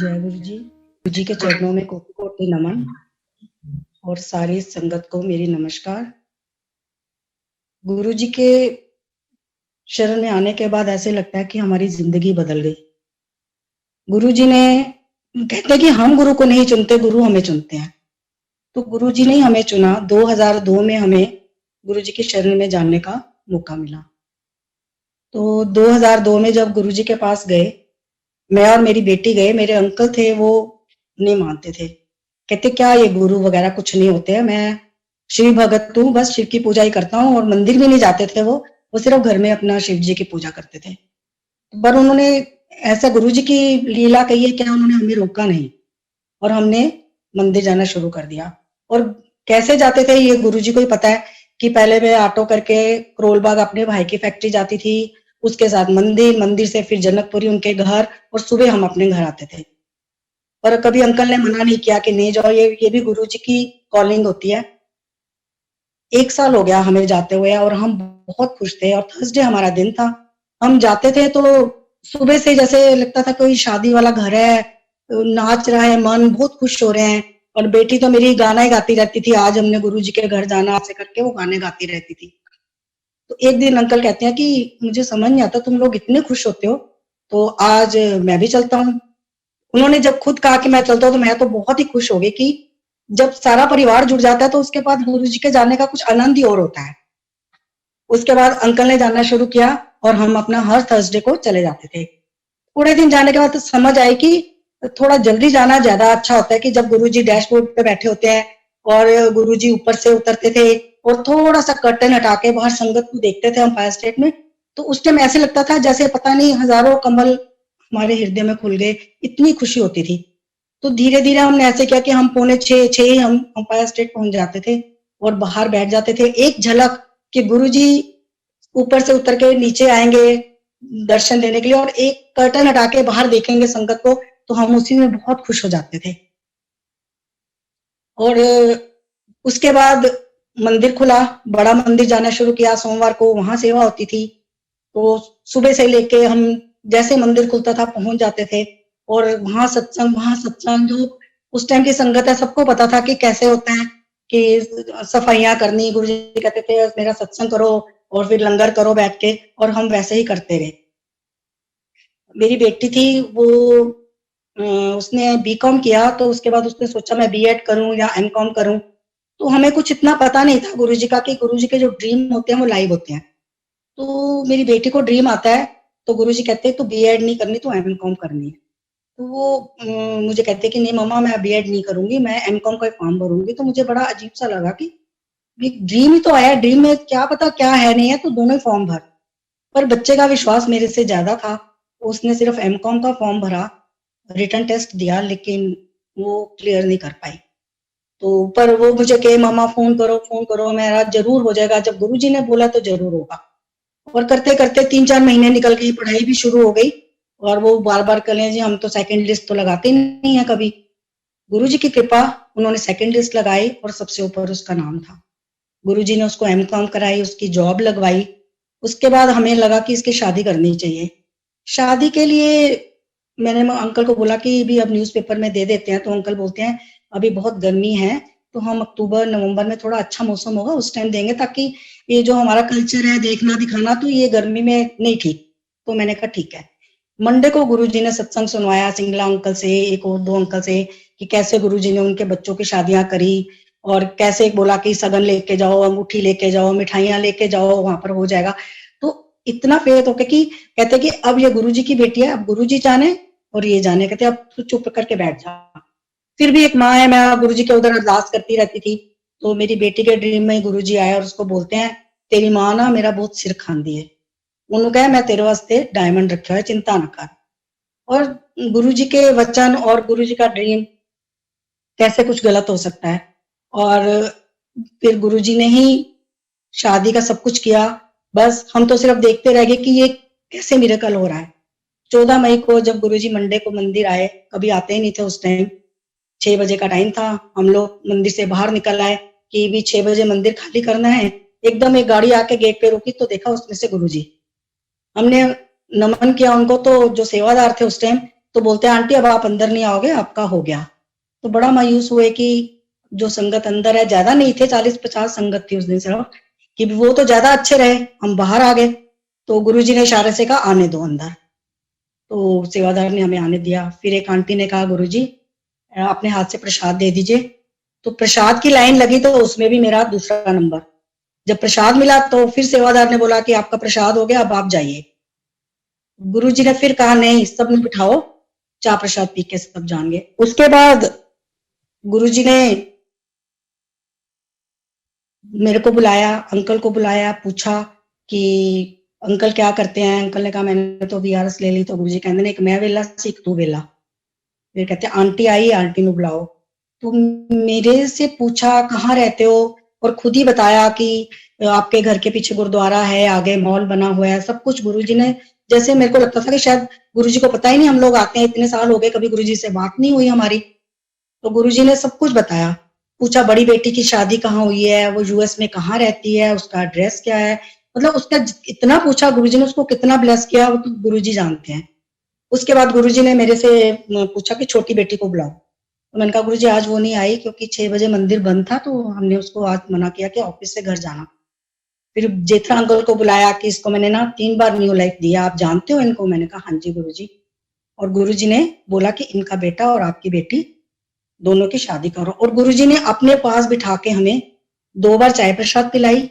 जय गुरु जी के चरणों में कोटि कोटि नमन और सारी संगत को मेरी नमस्कार। गुरु जी के शरण में आने के बाद ऐसे लगता है कि हमारी जिंदगी बदल गई। गुरु जी ने कहते हैं कि हम गुरु को नहीं चुनते, गुरु हमें चुनते हैं। तो गुरु जी ने हमें चुना। 2002 में हमें गुरु जी की शरण में जानने का मौका मिला। तो 2002 में जब गुरु जी के पास गए, मैं और मेरी बेटी गए। मेरे अंकल थे, वो नहीं मानते थे, कहते क्या ये गुरु वगैरह कुछ नहीं होते हैं, मैं शिव भगत हूँ, बस शिव की पूजा ही करता हूँ। और मंदिर भी नहीं जाते थे वो सिर्फ घर में अपना शिव जी की पूजा करते थे। पर उन्होंने ऐसा गुरु जी की लीला कही है क्या, उन्होंने हमें रोका नहीं और हमने मंदिर जाना शुरू कर दिया। और कैसे जाते थे ये गुरु जी को ही पता है कि पहले मैं ऑटो करके करोलबाग अपने भाई की फैक्ट्री जाती थी, उसके साथ मंदिर, मंदिर से फिर जनकपुरी उनके घर, और सुबह हम अपने घर आते थे। और कभी अंकल ने मना नहीं किया कि नहीं जाओ, ये भी गुरु जी की कॉलिंग होती है। 1 साल हो गया हमें जाते हुए और हम बहुत खुश थे। और थर्सडे हमारा दिन था, हम जाते थे तो सुबह से जैसे लगता था कोई शादी वाला घर है, नाच रहा है मन, बहुत खुश हो रहे हैं। और बेटी तो मेरी गाना ही गाती रहती थी, आज हमने गुरु जी के घर जाना, ऐसे करके वो गाने गाती रहती थी। तो एक दिन अंकल कहते हैं कि मुझे समझ नहीं आता तुम लोग इतने खुश होते हो, तो आज मैं भी चलता हूँ। उन्होंने जब खुद कहा कि मैं चलता हूँ तो मैं तो बहुत ही खुश हो गई कि जब सारा परिवार जुड़ जाता है तो उसके बाद गुरु जी के जाने का कुछ आनंद ही और होता है। उसके बाद अंकल ने जाना शुरू किया और हम अपना हर थर्सडे को चले जाते थे। पूरे दिन जाने के बाद तो समझ आई कि थोड़ा जल्दी जाना ज्यादा अच्छा होता है कि जब गुरुजी डैशबोर्ड पे बैठे होते हैं और गुरुजी ऊपर से उतरते थे और थोड़ा सा कर्टन हटा के बाहर संगत को देखते थे हम फायर स्टेट में, तो उस टाइम ऐसे लगता था जैसे पता नहीं हजारों कमल हमारे हृदय में खुल गए, इतनी खुशी होती थी। तो धीरे धीरे हमने ऐसे किया कि हम 5:45 ही हम अंपायर स्टेट पहुंच जाते थे और बाहर बैठ जाते थे। एक झलक कि गुरुजी ऊपर से उतर के नीचे आएंगे दर्शन देने के लिए और एक कर्टन हटा के बाहर देखेंगे संगत को, तो हम उसी में बहुत खुश हो जाते थे। और उसके बाद मंदिर खुला, बड़ा मंदिर जाना शुरू किया। सोमवार को वहां सेवा होती थी, तो सुबह से लेके हम जैसे मंदिर खुलता था पहुंच जाते थे। और वहां सत्संग जो उस टाइम की संगत है सबको पता था कि कैसे होता है कि सफाइयां करनी, गुरु जी कहते थे मेरा सत्संग करो और फिर लंगर करो बैठ के, और हम वैसे ही करते रहे। मेरी बेटी थी वो उसने बीकॉम किया, तो उसके बाद उसने सोचा मैं बीएड करूं या एमकॉम करूं। तो हमें कुछ इतना पता नहीं था गुरुजी का कि गुरुजी के जो ड्रीम होते हैं वो लाइव होते हैं। तो मेरी बेटी को ड्रीम आता है, तो गुरुजी कहते हैं तो बीएड नहीं करनी तो एमकॉम करनी है। तो वो मुझे कहते कि नहीं मम्मा मैं बीएड नहीं करूंगी, मैं एमकॉम का फॉर्म भरूंगी। तो मुझे बड़ा अजीब सा लगा कि ड्रीम ही तो आया, ड्रीम में क्या पता क्या है नहीं है, तो दोनों ही फॉर्म भर। पर बच्चे का विश्वास मेरे से ज्यादा था, उसने सिर्फ एमकॉम का फॉर्म भरा, रिटन टेस्ट दिया, लेकिन वो क्लियर नहीं कर पाई। तो पर वो मुझे कहे मामा फोन करो, मेरा जरूर हो जाएगा, जब गुरुजी ने बोला तो जरूर होगा। और करते करते 3-4 महीने निकल गई, पढ़ाई भी शुरू हो गई। और वो बार बार कह जी हम तो सेकंड लिस्ट तो लगाते ही नहीं है कभी। गुरुजी की कृपा, उन्होंने सेकंड लिस्ट लगाई और सबसे ऊपर उसका नाम था। गुरुजी ने उसको एमकॉम कराई, उसकी जॉब लगवाई। उसके बाद हमें लगा कि इसकी शादी करनी चाहिए। शादी के लिए मैंने अंकल को बोला कि भी अब न्यूज़पेपर में दे देते हैं, तो अंकल बोलते हैं अभी बहुत गर्मी है, तो हम अक्टूबर नवंबर में थोड़ा अच्छा मौसम होगा उस टाइम देंगे, ताकि ये जो हमारा कल्चर है देखना दिखाना, तो ये गर्मी में नहीं ठीक। तो मैंने कहा ठीक है। मंडे को गुरुजी ने सत्संग सुनवाया सिंगला अंकल से, एक और 2 अंकल से, कि कैसे गुरुजी ने उनके बच्चों की शादियां करी और कैसे बोला कि सगन लेके जाओ, अंगूठी लेके जाओ, मिठाइयां लेके जाओ, वहां पर हो जाएगा। तो इतना फेथ होके कि कहते कि अब ये गुरुजी की बेटी है, अब गुरुजी जाने और ये जाने, कहते अब तू चुप करके बैठ जा। फिर भी एक माँ है, मैं गुरुजी के उधर अरदास करती रहती थी। तो मेरी बेटी के ड्रीम में गुरुजी आए और उसको बोलते हैं तेरी माँ ना मेरा बहुत सिर खांदी है, उन्होंने कहा मैं तेरे वास्ते डायमंड रखा है, चिंता न कर। और गुरुजी के वचन और गुरुजी का ड्रीम, कैसे कुछ गलत हो सकता है। और फिर गुरुजी ने ही शादी का सब कुछ किया। बस हम तो सिर्फ देखते रह गए कि ये कैसे मिरेकल हो रहा है। 14 मई को जब गुरुजी मंडे को मंदिर आए, कभी आते ही नहीं थे उस टाइम, 6 बजे का टाइम था, हम लोग मंदिर से बाहर निकल आए कि भी 6 बजे मंदिर खाली करना है। एकदम एक गाड़ी आके गेट पे रुकी, तो देखा उसमें से गुरुजी। हमने नमन किया उनको, तो जो सेवादार थे उस टाइम तो बोलते हैं आंटी अब आप अंदर नहीं आओगे, आपका हो गया। तो बड़ा मायूस हुए कि जो संगत अंदर है, ज्यादा नहीं थे, 40-50 संगत थी उस दिन सिर्फ, कि वो तो ज्यादा अच्छे रहे, हम बाहर आ गए। तो गुरुजी ने इशारे से कहा आने दो अंदर। तो सेवादार ने हमें आने दिया। फिर एक आंटी ने कहा गुरुजी अपने हाथ से प्रसाद दे दीजिए। तो प्रसाद की लाइन लगी तो उसमें भी मेरा दूसरा नंबर। जब प्रसाद मिला तो फिर सेवादार ने बोला कि आपका प्रसाद हो गया, अब आप जाइए। गुरुजी ने फिर कहा नहीं, सब ने बिठाओ, चाय प्रसाद पी के सब जाएंगे। उसके बाद गुरुजी ने मेरे को बुलाया, अंकल को बुलाया, पूछा कि अंकल क्या करते हैं। अंकल ने कहा मैंने तो वीआरएस ले ली। तो गुरुजी कहते एक मैं वेला सी, एक तू वेला। फिर कहते आंटी आई, आंटी ਨੂੰ बुलाओ। तो मेरे से पूछा कहाँ रहते हो, और खुद ही बताया कि आपके घर के पीछे गुरुद्वारा है, आगे मॉल बना हुआ है, सब कुछ गुरुजी ने। जैसे मेरे को लगता था कि शायद गुरुजी को पता ही नहीं हम लोग आते हैं, इतने साल हो गए कभी गुरुजी से बात नहीं हुई हमारी। तो गुरुजी ने सब कुछ बताया। पूछा बड़ी बेटी की शादी कहाँ हुई है, वो यूएस में कहाँ रहती है, उसका एड्रेस क्या है, मतलब उसका इतना पूछा। गुरुजी ने उसको कितना ब्लेस किया वो तो गुरुजी जानते हैं। उसके बाद गुरुजी ने मेरे से पूछा कि छोटी बेटी को बुलाओ। तो मैंने कहा गुरुजी आज वो नहीं आई क्योंकि 6 बजे मंदिर बंद था, तो हमने उसको आज मना किया कि ऑफिस से घर जाना। फिर जेठा अंकल को बुलाया कि इसको मैंने ना 3 बार न्यू लाइफ दिया, आप जानते हो इनको। मैंने कहा हाँ जी गुरुजी। और गुरुजी ने बोला कि इनका बेटा और आपकी बेटी दोनों की शादी करो। और गुरुजी ने अपने पास बिठा के हमें 2 बार चाय प्रसाद पिलाई।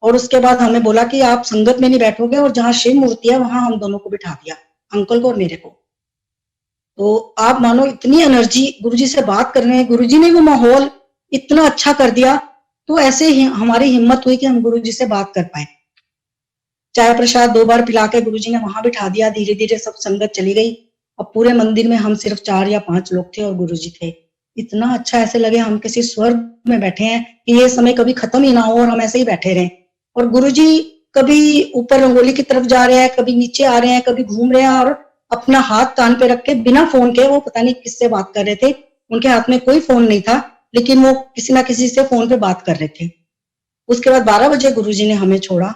और उसके बाद हमें बोला कि आप संगत में नहीं बैठोगे, और जहां शिव मूर्ति है वहां हम दोनों को बिठा दिया, अंकल को और मेरे को। तो आप मानो इतनी एनर्जी, गुरुजी से बात कर रहे हैं, गुरुजी ने वो माहौल इतना अच्छा कर दिया। तो ऐसे ही हमारी हिम्मत हुई कि हम गुरुजी से बात कर पाए। चाय प्रसाद 2 बार पिला के गुरुजी ने वहां बिठा दिया। धीरे धीरे सब संगत चली गई। अब पूरे मंदिर में हम सिर्फ 4 या 5 लोग थे और गुरुजी थे। इतना अच्छा ऐसे लगे हम किसी स्वर्ग में बैठे हैं, कि ये समय कभी खत्म ही ना हो और हम ऐसे ही बैठे रहें। और गुरुजी कभी ऊपर रंगोली की तरफ जा रहे हैं, कभी नीचे आ रहे हैं, कभी घूम रहे हैं, और अपना हाथ कान पे रख के बिना फोन के वो पता नहीं किससे बात कर रहे थे। उनके हाथ में कोई फोन नहीं था, लेकिन वो किसी ना किसी से फोन पे बात कर रहे थे। उसके बाद 12 बजे गुरुजी ने हमें छोड़ा।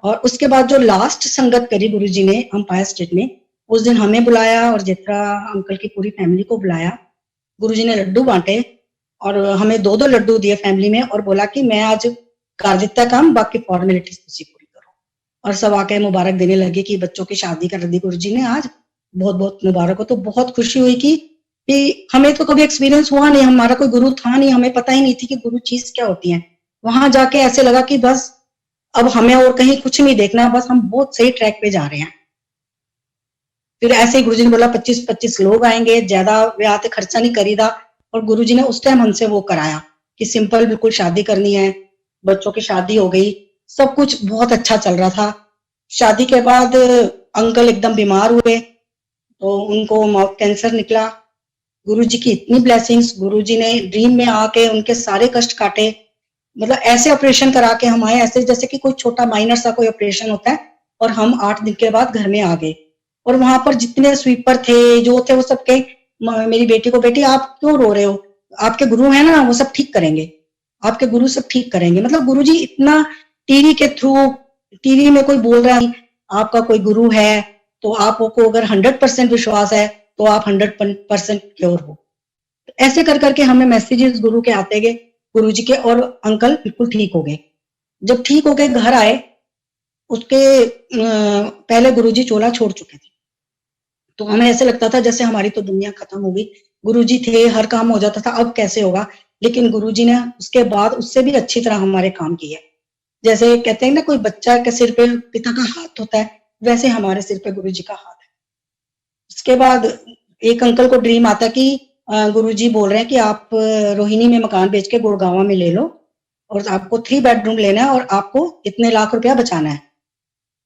और उसके बाद जो लास्ट संगत करी गुरुजी ने अंपायर स्टेट में, उस दिन हमें बुलाया और जित्रा अंकल की पूरी फैमिली को बुलाया। गुरुजी ने लड्डू बांटे और हमें 2-2 लड्डू दिए फैमिली में, और बोला कि मैं आज कर दिता काम, बाकी फॉर्मेलिटीज तुसी पूरी करो। और सब आके मुबारक देने लगे कि बच्चों की शादी कर दी गुरुजी ने आज, बहुत बहुत मुबारक हो। तो बहुत खुशी हुई कि हमें तो कभी एक्सपीरियंस हुआ नहीं, हमारा कोई गुरु था नहीं, हमें पता ही नहीं थी कि गुरु चीज क्या होती है। वहां जाके ऐसे लगा कि बस अब हमें और कहीं कुछ नहीं देखना, बस हम बहुत सही ट्रैक पे जा रहे हैं। फिर ऐसे ही गुरुजी ने बोला 25-25 लोग आएंगे, ज्यादा ब्याह ते खर्चा नहीं करीदा। और गुरुजी ने उस टाइम हमसे वो कराया कि सिंपल बिल्कुल शादी करनी है। बच्चों की शादी हो गई, सब कुछ बहुत अच्छा चल रहा था। शादी के बाद अंकल एकदम बीमार हुए, तो उनको माउथ कैंसर निकला। गुरुजी की इतनी ब्लेसिंग्स, गुरुजी ने ड्रीम में आके उनके सारे कष्ट काटे। मतलब ऐसे ऑपरेशन करा के हम आए, ऐसे जैसे कि कोई छोटा माइनर सा कोई ऑपरेशन होता है। और हम 8 दिन के बाद घर में आ गए। और वहां पर जितने स्वीपर थे जो थे वो सब कहे मेरी बेटी को, बेटी आप क्यों रो रहे हो, आपके गुरु है ना, वो सब ठीक करेंगे, आपके गुरु सब ठीक करेंगे। मतलब गुरुजी इतना टीवी के थ्रू, टीवी में कोई बोल रहा है आपका कोई गुरु है, तो आपको अगर 100% विश्वास है तो आप 100% क्योर हो। ऐसे कर करके हमें मैसेजेस गुरु के आते गए, गुरुजी के, और अंकल बिल्कुल ठीक हो गए। जब ठीक हो गए घर आए, उसके पहले गुरुजी चोला छोड़ चुके थे। तो हमें ऐसे लगता था जैसे हमारी तो दुनिया खत्म हो गई। गुरुजी थे, हर काम हो जाता था, अब कैसे होगा। लेकिन गुरुजी ने उसके बाद उससे भी अच्छी तरह हमारे काम किए। जैसे कहते हैं ना कोई बच्चा के सिर पे पिता का हाथ होता है, वैसे हमारे सिर पे गुरुजी का हाथ है। उसके बाद एक अंकल को ड्रीम आता कि गुरुजी बोल रहे हैं कि आप रोहिणी में मकान बेच के गुड़गांव में ले लो, और आपको 3 बेडरूम लेना है और आपको इतने लाख रुपया बचाना है।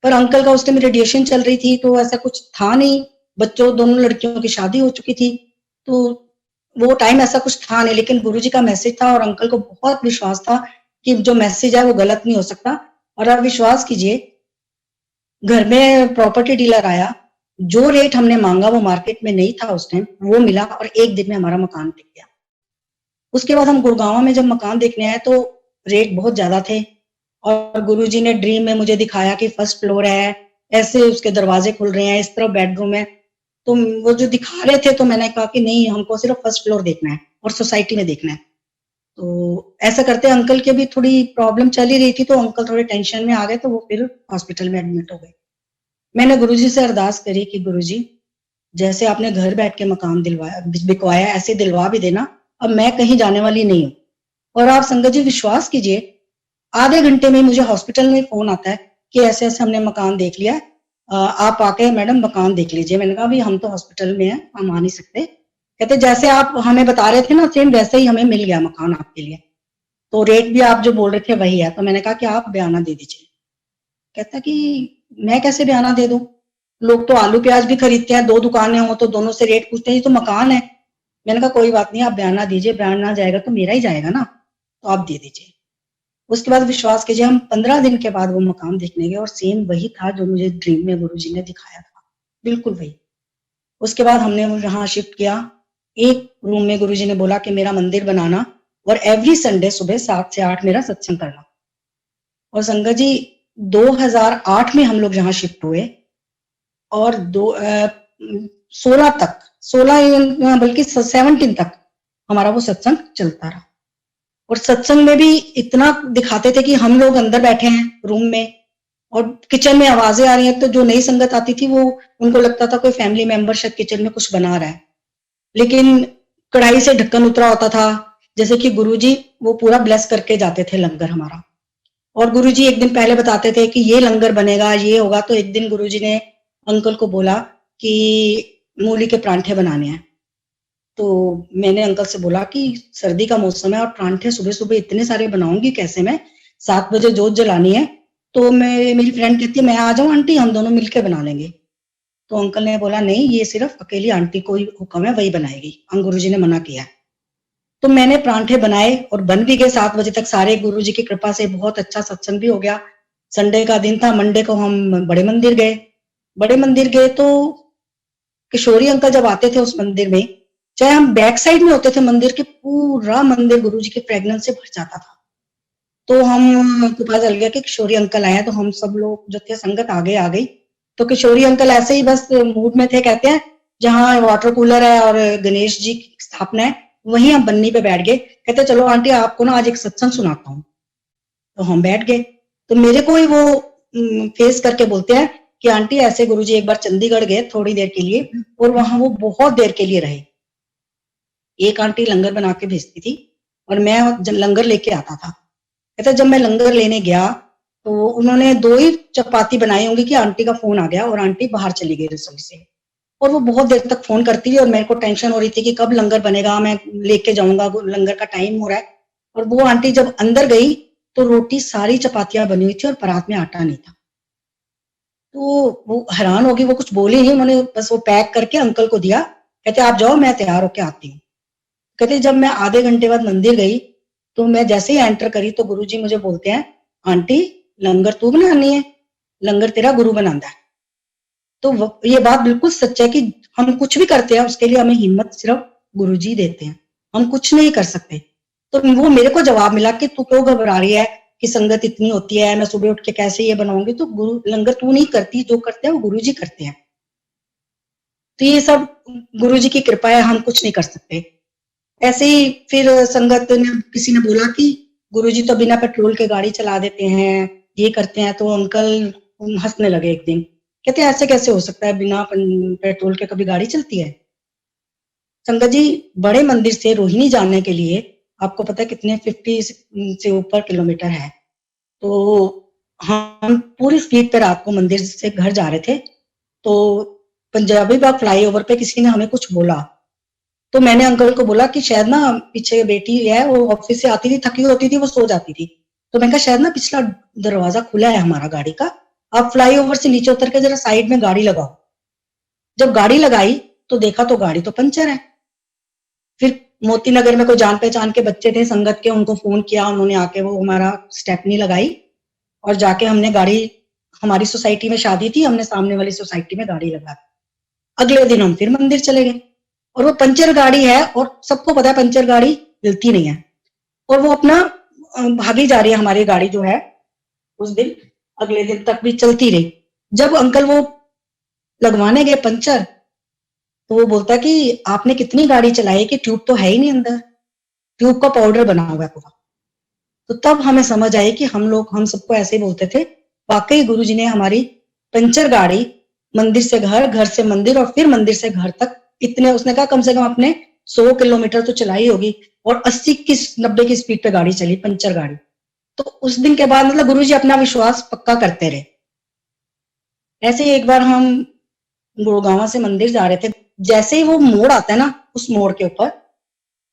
पर अंकल का उस टाइम रेडिएशन चल रही थी, तो ऐसा कुछ था नहीं। बच्चों दोनों लड़कियों की शादी हो चुकी थी, तो वो टाइम ऐसा कुछ था नहीं। लेकिन गुरुजी का मैसेज था और अंकल को बहुत विश्वास था कि जो मैसेज है वो गलत नहीं हो सकता। और आप विश्वास कीजिए, घर में प्रॉपर्टी डीलर आया, जो रेट हमने मांगा वो मार्केट में नहीं था उस टाइम, वो मिला, और 1 दिन में हमारा मकान टिक गया। उसके बाद हम गुड़गांव में जब मकान देखने आए तो रेट बहुत ज्यादा थे। और गुरुजी ने ड्रीम में मुझे दिखाया कि फर्स्ट फ्लोर है, ऐसे उसके दरवाजे खुल रहे हैं, इस तरफ बेडरूम है। तो वो जो दिखा रहे थे तो मैंने कहा कि नहीं, हमको सिर्फ फर्स्ट फ्लोर देखना है और सोसाइटी में देखना है। तो ऐसा करते अंकल की भी थोड़ी प्रॉब्लम चल ही रही थी, तो अंकल थोड़े टेंशन में आ गए, तो वो फिर हॉस्पिटल में एडमिट हो गए। मैंने गुरुजी से अरदास करी कि गुरुजी, जैसे आपने घर बैठ के मकान दिलवाया बिकवाया, ऐसे दिलवा भी देना। अब मैं कहीं जाने वाली नहीं हूँ। और आप संगत जी विश्वास कीजिए, आधे घंटे में मुझे हॉस्पिटल में फोन आता है कि ऐसे ऐसे हमने मकान देख लिया, आप आके मैडम मकान देख लीजिए। मैंने कहा, अभी हम तो हॉस्पिटल में हैं, हम आ नहीं सकते। कहते जैसे आप हमें बता रहे थे ना, सेम वैसे ही हमें मिल गया मकान आपके लिए, तो रेट भी आप जो बोल रहे थे वही है। तो मैंने कहा कि आप बयाना दे दीजिए। कहता कि मैं कैसे बयाना दे दूं, लोग तो आलू प्याज भी खरीदते हैं, दो दुकानें हो तो दोनों से रेट पूछते हैं, ये तो मकान है। मैंने कहा कोई बात नहीं, आप बयाना दीजिए, बयाना जाएगा तो मेरा ही जाएगा ना, तो आप दे दीजिए। उसके बाद विश्वास कीजिए, हम 15 दिन के बाद वो मकान देखने गए और सेम वही था जो मुझे ड्रीम में गुरुजी ने दिखाया था, बिल्कुल वही। उसके बाद हमने यहाँ शिफ्ट किया। एक रूम में गुरुजी ने बोला कि मेरा मंदिर बनाना और एवरी संडे सुबह 7 से 8 मेरा सत्संग करना। और संगत जी 2008 में हम लोग यहाँ शिफ्ट हुए और 16 तक, 16 बल्कि 17 तक हमारा वो सत्संग चलता रहा। और सत्संग में भी इतना दिखाते थे कि हम लोग अंदर बैठे हैं रूम में और किचन में आवाजें आ रही हैं, तो जो नई संगत आती थी वो उनको लगता था कोई फैमिली मेंबर शायद किचन में कुछ बना रहा है, लेकिन कढ़ाई से ढक्कन उतरा होता था, जैसे कि गुरुजी वो पूरा ब्लेस करके जाते थे लंगर हमारा। और गुरुजी एक दिन पहले बताते थे कि ये लंगर बनेगा, ये होगा। तो एक दिन गुरुजी ने अंकल को बोला कि मूली के परांठे बनाने हैं। तो मैंने अंकल से बोला कि सर्दी का मौसम है और परांठे सुबह सुबह इतने सारे बनाऊंगी कैसे मैं, 7 बजे जोत जलानी है। तो मेरी फ्रेंड कहती है मैं आ जाऊं आंटी, हम दोनों मिलकर बना लेंगे। तो अंकल ने बोला नहीं, ये सिर्फ अकेली आंटी को ही हुक्म है, वही बनाएगी, हम गुरुजी ने मना किया। तो मैंने परांठे बनाए और बन भी गए 7 बजे तक सारे। गुरुजी की कृपा से बहुत अच्छा सत्संग भी हो गया। संडे का दिन था, मंडे को हम बड़े मंदिर गए। बड़े मंदिर गए तो किशोरी अंकल जब आते थे उस मंदिर में, चाहे हम बैक साइड में होते थे मंदिर के, पूरा मंदिर गुरुजी के फ्रेग्रेंस से भर जाता था। तो हम को पता चल गया कि किशोरी अंकल आए हैं, तो हम सब लोग जो थे संगत आगे आ गई। तो किशोरी अंकल ऐसे ही बस मूड में थे, कहते हैं जहाँ वाटर कूलर है और गणेश जी की स्थापना है वहीं हम बन्नी पे बैठ गए। कहते चलो आंटी आपको ना आज एक सत्संग सुनाता हूँ। तो हम बैठ गए। तो मेरे को ही वो फेस करके बोलते हैं कि आंटी ऐसे गुरुजी एक बार चंडीगढ़ गए थोड़ी देर के लिए और वहां वो बहुत देर के लिए रहे। एक आंटी लंगर बना के भेजती थी और मैं लंगर लेके आता था। कहता जब मैं लंगर लेने गया तो उन्होंने 2 ही चपाती बनाई होंगी कि आंटी का फोन आ गया और आंटी बाहर चली गई रसोई से। और वो बहुत देर तक फोन करती रही और मेरे को टेंशन हो रही थी कि कब लंगर बनेगा, मैं लेके जाऊंगा, लंगर का टाइम हो रहा है। और वो आंटी जब अंदर गई तो रोटी सारी चपातियां बनी हुई थी और परात में आटा नहीं था। तो वो हैरान होगी, वो कुछ बोली नहीं, उन्होंने बस वो पैक करके अंकल को दिया। कहते आप जाओ, मैं तैयार होके आती हूँ। कहते जब मैं आधे घंटे बाद मंदिर गई तो मैं जैसे ही एंटर करी तो गुरुजी मुझे बोलते हैं आंटी लंगर तू बनानी है, लंगर तेरा गुरु बनांदा है। तो ये बात बिल्कुल सच है कि हम कुछ भी करते हैं उसके लिए हमें हिम्मत सिर्फ गुरुजी देते हैं, हम कुछ नहीं कर सकते। तो वो मेरे को जवाब मिला कि तू क्यों घबरा रही है कि संगत इतनी होती है, मैं सुबह उठ के कैसे ये बनाऊंगी। तो गुरु लंगर तू नहीं करती, जो करते हैं वो गुरुजी करते हैं। तो ये सब गुरुजी की कृपा है, हम कुछ नहीं कर सकते। ऐसे ही फिर संगत ने किसी ने बोला कि गुरुजी तो बिना पेट्रोल के गाड़ी चला देते हैं, ये करते हैं। तो अंकल हंसने लगे एक दिन, कहते ऐसे कैसे हो सकता है, बिना पेट्रोल के कभी गाड़ी चलती है। संगत जी बड़े मंदिर से रोहिणी जाने के लिए आपको पता है कितने 50 से ऊपर किलोमीटर है। तो हम पूरी स्पीड पे रात को मंदिर से घर जा रहे थे। तो पंजाबी बाग फ्लाईओवर पे किसी ने हमें कुछ बोला। तो मैंने अंकल को बोला कि शायद ना पीछे बेटी है, वो ऑफिस से आती थी, थकी होती थी, वो सो जाती थी। तो मैंने कहा शायद ना पिछला दरवाजा खुला है हमारा गाड़ी का, आप फ्लाईओवर से नीचे उतर के जरा साइड में गाड़ी लगाओ। जब गाड़ी लगाई तो देखा तो गाड़ी तो पंचर है। फिर मोती नगर में कोई जान पहचान के बच्चे थे संगत के, उनको फोन किया, उन्होंने आके वो हमारा स्टेपनी लगाई और जाके हमने गाड़ी, हमारी सोसाइटी में शादी थी, हमने सामने वाली सोसाइटी में गाड़ी लगा दी। अगले दिन हम फिर मंदिर चले गए और वो पंचर गाड़ी है और सबको पता है पंचर गाड़ी हिलती नहीं है और वो अपना भागी जा रही है हमारी गाड़ी जो है। उस दिन अगले दिन तक भी चलती रही। जब अंकल वो लगवाने गए पंचर तो वो बोलता कि आपने कितनी गाड़ी चलाई कि ट्यूब तो है ही नहीं अंदर, ट्यूब का पाउडर बना हुआ है पूरा। तो तब हमें समझ आई कि हम सबको ऐसे ही बोलते थे। वाकई गुरुजी ने हमारी पंचर गाड़ी मंदिर से घर, घर से मंदिर और फिर मंदिर से घर तक इतने, उसने कहा कम से कम अपने 100 किलोमीटर तो चलाई होगी, और 80 की 90 की स्पीड पे गाड़ी चली, पंचर गाड़ी। तो उस दिन के बाद मतलब गुरुजी अपना विश्वास पक्का करते रहे। ऐसे ही एक बार हम गुड़गांव से मंदिर जा रहे थे, जैसे ही वो मोड़ आता है ना, उस मोड़ के ऊपर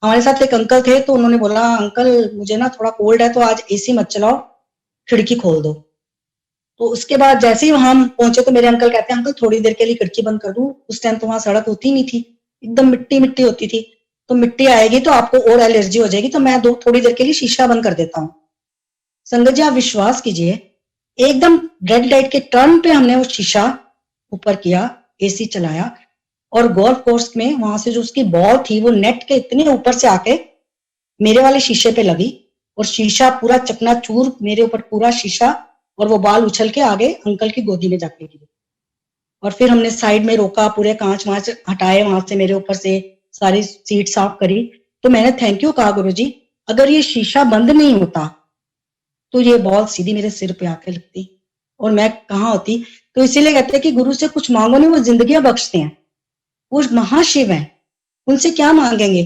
हमारे साथ एक अंकल थे, तो उन्होंने बोला अंकल मुझे ना थोड़ा कोल्ड है, तो आज एसी मत चलाओ, खिड़की खोल दो। तो उसके बाद जैसे ही हम पहुंचे तो मेरे अंकल कहते हैं अंकल थोड़ी देर के लिए खिड़की बंद कर दूं। उस टाइम तो वहां सड़क होती नहीं थी, एकदम मिट्टी मिट्टी होती थी, तो मिट्टी आएगी तो आपको और एलर्जी हो जाएगी, तो मैं दो थोड़ी देर के लिए शीशा बंद कर देता हूँ। संगत जी आप विश्वास कीजिए, एकदम रेड लाइट के टर्न पे हमने वो शीशा ऊपर किया, एसी चलाया, और गोल्फ कोर्स में वहां से जो उसकी बॉल थी वो नेट के इतने ऊपर से आके मेरे वाले शीशे पे लगी, और शीशा पूरा चकनाचूर, मेरे ऊपर पूरा शीशा, और वो बाल उछल के आगे अंकल की गोदी में जाके गिरे। और फिर हमने साइड में रोका, पूरे कांच वांच हटाए वहां से, मेरे ऊपर से सारी सीट साफ करी। तो मैंने थैंक यू कहा गुरुजी, अगर ये शीशा बंद नहीं होता तो ये बॉल सीधी मेरे सिर पे आके लगती और मैं कहाँ होती। तो इसीलिए कहते हैं कि गुरु से कुछ मांगो नहीं, वो जिंदगियां बख्शते हैं, वो महाशिव हैं, उनसे क्या मांगेंगे।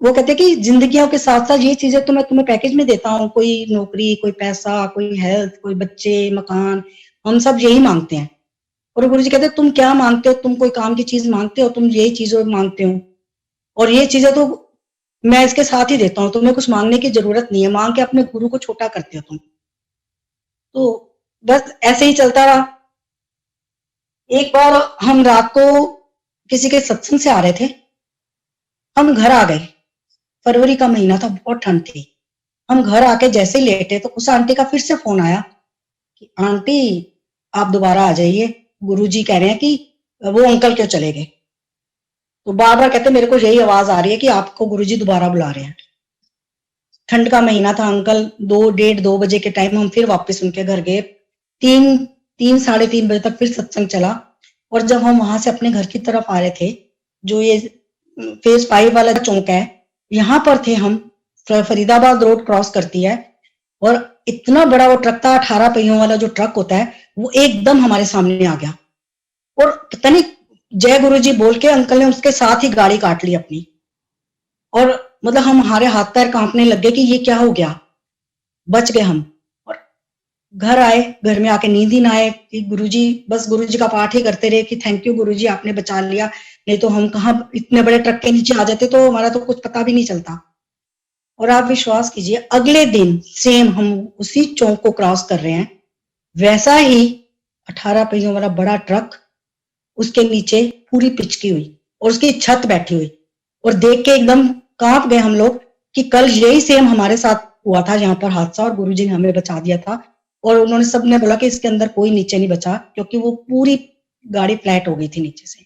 वो कहते हैं कि जिंदगियों के साथ साथ ये चीजें तो मैं तुम्हें पैकेज में देता हूँ, कोई नौकरी, कोई पैसा, कोई हेल्थ, कोई बच्चे, मकान, हम सब यही मांगते हैं। और गुरु जी कहते हैं तुम क्या मांगते हो, तुम कोई काम की चीज मांगते हो, तुम यही चीजें मांगते हो, और ये चीजें तो मैं इसके साथ ही देता हूँ, तुम्हें कुछ मांगने की जरूरत नहीं है, मांग के अपने गुरु को छोटा करते हो तुम। तो बस ऐसे ही चलता रहा। एक बार हम रात को किसी के सत्संग से आ रहे थे, हम घर आ गए, फरवरी का महीना था, बहुत ठंड थी। हम घर आके जैसे ही लेटे तो उस आंटी का फिर से फोन आया कि आंटी आप दोबारा आ जाइए, गुरुजी कह रहे हैं कि वो अंकल क्यों चले गए। तो बार बार कहते मेरे को यही आवाज आ रही है कि आपको गुरुजी दोबारा बुला रहे हैं। ठंड का महीना था अंकल, 2 1:30 2 बजे के टाइम हम फिर वापस उनके घर गए। 3 3 3:30 बजे तक फिर सत्संग चला। और जब हम वहां से अपने घर की तरफ आ रहे थे, जो ये फेज 5 वाला चौक है, यहाँ पर थे हम, फरीदाबाद रोड क्रॉस करती है, और इतना बड़ा वो ट्रक था, 18 पहियों वाला जो ट्रक होता है, वो एकदम हमारे सामने आ गया। और पता नहीं, जय गुरु जी बोल के अंकल ने उसके साथ ही गाड़ी काट ली अपनी। और मतलब हम, हमारे हाथ पैर कांपने लग गए कि ये क्या हो गया, बच गए हम। और घर आए, घर में आके नींद ही ना आए कि गुरुजी, बस गुरुजी का पाठ ही करते रहे कि थैंक यू गुरुजी आपने बचा लिया, नहीं तो हम कहाँ इतने बड़े ट्रक के नीचे आ जाते तो हमारा तो कुछ पता भी नहीं चलता। और आप विश्वास कीजिए, अगले दिन सेम हम उसी चौक को क्रॉस कर रहे हैं, वैसा ही 18 पहियों वाला बड़ा ट्रक, उसके नीचे पूरी पिचकी हुई और उसकी छत बैठी हुई। और देख के एकदम कांप गए हम लोग कि कल यही सेम हमारे साथ हुआ था यहाँ पर हादसा, और गुरुजी ने हमें बचा दिया था। और उन्होंने, सबने बोला कि इसके अंदर कोई नीचे नहीं बचा, क्योंकि वो पूरी गाड़ी फ्लैट हो गई थी नीचे से।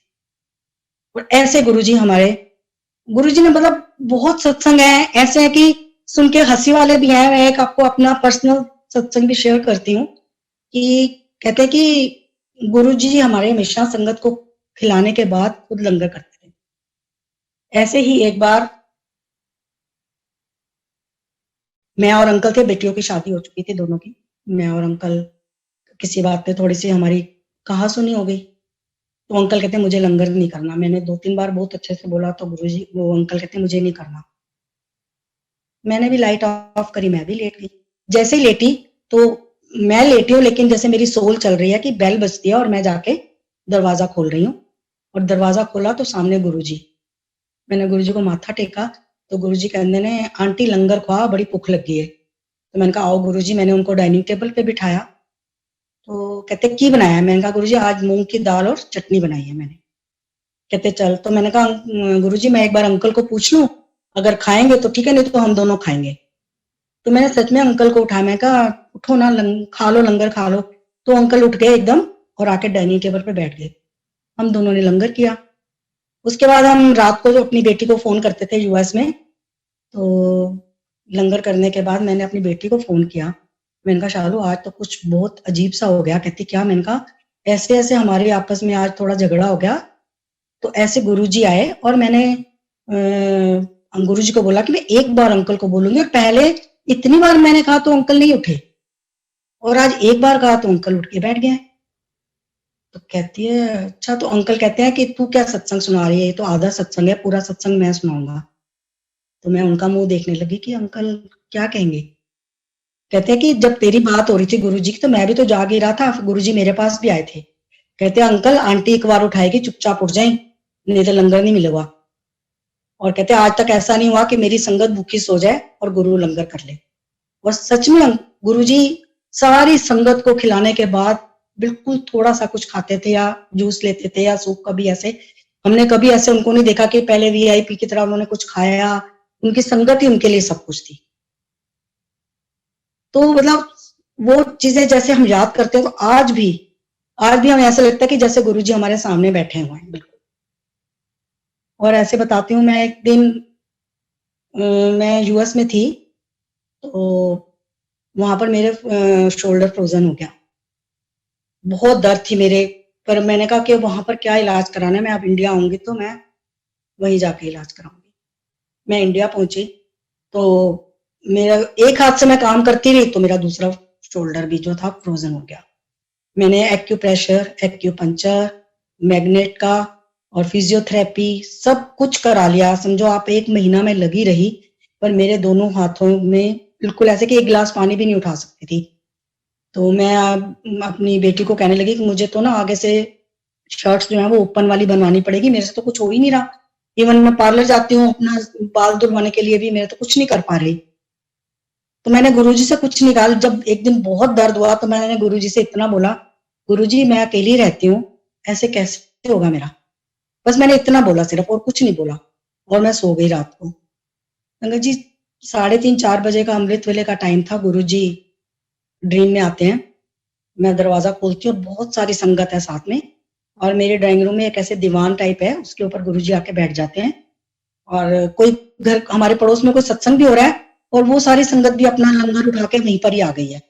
और ऐसे गुरुजी हमारे, गुरुजी ने मतलब बहुत सत्संग है ऐसे है कि सुन के हंसी वाले भी हैं। मैं एक आपको अपना पर्सनल सत्संग भी शेयर करती हूँ कि कहते हैं कि गुरुजी हमारे हमेशा संगत को खिलाने के बाद खुद लंगर करते थे। ऐसे ही एक बार मैं और अंकल थे, बेटियों की शादी हो चुकी थी दोनों की। मैं और अंकल किसी बात पे थोड़ी सी हमारी कहा सुनी हो गई, तो अंकल कहते मुझे लंगर नहीं करना। मैंने 2 3 बार बहुत अच्छे से बोला, तो गुरुजी, वो अंकल कहते मुझे नहीं करना। मैंने भी लाइट ऑफ करी, मैं भी लेट गई। जैसे ही लेटी, तो मैं लेटी हूँ, लेकिन जैसे मेरी सोल चल रही है कि बेल बजती है और मैं जाके दरवाजा खोल रही हूँ, और दरवाजा खोला तो सामने गुरुजी। मैंने गुरुजी को माथा टेका, तो गुरुजी कहते ने आंटी लंगर खा, बड़ी भूख लगी है। तो मैंने कहा आओ गुरुजी। मैंने उनको डाइनिंग टेबल पे बिठाया, तो कहते की बनाया है। मैंने कहा गुरुजी आज मूंग की दाल और चटनी बनाई है मैंने। कहते चल। तो मैंने कहा गुरुजी मैं एक बार अंकल को पूछ लूं, अगर खाएंगे तो ठीक है, नहीं तो हम दोनों खाएंगे। तो मैंने सच में अंकल को उठाया, मैं कहा उठो ना, खा लो, लंगर खा लो। तो अंकल उठ गए एकदम और आके डाइनिंग टेबल पे बैठ गए। हम दोनों ने लंगर किया। उसके बाद हम रात को जो अपनी बेटी को फोन करते थे यूएस में, तो लंगर करने के बाद मैंने अपनी बेटी को फोन किया। मैंने कहा शालू आज तो कुछ बहुत अजीब सा हो गया। कहती क्या? मैंने कहा ऐसे ऐसे हमारे आपस में आज थोड़ा झगड़ा हो गया, तो ऐसे गुरुजी आए और मैंने गुरुजी को बोला कि मैं एक बार अंकल को बोलूंगी, और पहले इतनी बार मैंने कहा तो अंकल नहीं उठे, और आज एक बार कहा तो अंकल उठ के बैठ गए। तो कहती है अच्छा, तो अंकल कहते हैं कि तू क्या सत्संग सुना रही है, ये तो आधा सत्संग है, पूरा सत्संग मैं सुनाऊंगा। तो मैं उनका मुंह देखने लगी कि अंकल क्या कहेंगे। कहते हैं कि जब तेरी बात हो रही थी गुरुजी की, तो मैं भी तो जाग ही रहा था, गुरुजी मेरे पास भी आए थे। कहते हैं अंकल आंटी एक बार उठाएगी, चुपचाप उठ जाए, नहीं तो लंगर नहीं मिलेगा। और कहते हैं आज तक ऐसा नहीं हुआ कि मेरी संगत भूखी सो जाए और गुरु लंगर कर ले। और सच में गुरुजी सारी संगत को खिलाने के बाद बिल्कुल थोड़ा सा कुछ खाते थे या जूस लेते थे या सूप, कभी ऐसे हमने कभी ऐसे उनको नहीं देखा कि पहले वीआईपी की तरह उन्होंने कुछ खाया। उनकी संगत ही उनके लिए सब कुछ थी। तो मतलब वो चीजें जैसे हम याद करते हैं, तो आज भी हमें ऐसा लगता है कि जैसे गुरुजी हमारे सामने बैठे हुए हैं बिल्कुल। और ऐसे बताती हूँ, मैं एक दिन मैं यूएस में थी, तो वहां पर मेरे शोल्डर फ्रोजन हो गया, बहुत दर्द थी मेरे। पर मैंने कहा कि वहां पर क्या इलाज कराना है, मैं अब इंडिया आऊंगी तो मैं वहीं जाके इलाज कराऊंगी। मैं इंडिया पहुंची तो मेरा एक हाथ से मैं काम करती रही, तो मेरा दूसरा शोल्डर भी जो था फ्रोजन हो गया। मैंने एक्यूप्रेशर, एक्यूपंक्चर, मैग्नेट का और फिजियोथेरेपी सब कुछ करा लिया। समझो आप 1 महीना में लगी रही, पर मेरे दोनों हाथों में बिल्कुल ऐसे कि एक गिलास पानी भी नहीं उठा सकती थी। तो मैं अपनी बेटी को कहने लगी कि मुझे तो ना आगे से शर्ट्स जो है वो ओपन वाली बनवानी पड़ेगी, मेरे से तो कुछ हो ही नहीं रहा। इवन मैं पार्लर जाती हूँ अपना बाल धुलवाने के लिए भी, मेरे तो कुछ नहीं कर पा रही। तो मैंने गुरुजी से कुछ निकाल, जब एक दिन बहुत दर्द हुआ तो मैंने गुरुजी से इतना बोला, गुरुजी मैं अकेली रहती हूँ, ऐसे कैसे होगा मेरा। बस मैंने इतना बोला सिर्फ, और कुछ नहीं बोला, और मैं सो गई रात को। अंकल जी 3:30-4 बजे का अमृत वेले का टाइम था, गुरुजी ड्रीम में आते हैं। मैं दरवाजा खोलती हूँ और बहुत सारी संगत है साथ में, और मेरे ड्राइंग रूम में एक ऐसे दीवान टाइप है, उसके ऊपर गुरुजी आके बैठ जाते हैं। और कोई घर हमारे पड़ोस में कोई सत्संग भी हो रहा है, और वो सारी संगत भी अपना लंगर उठा के वहीं पर ही आ गई है।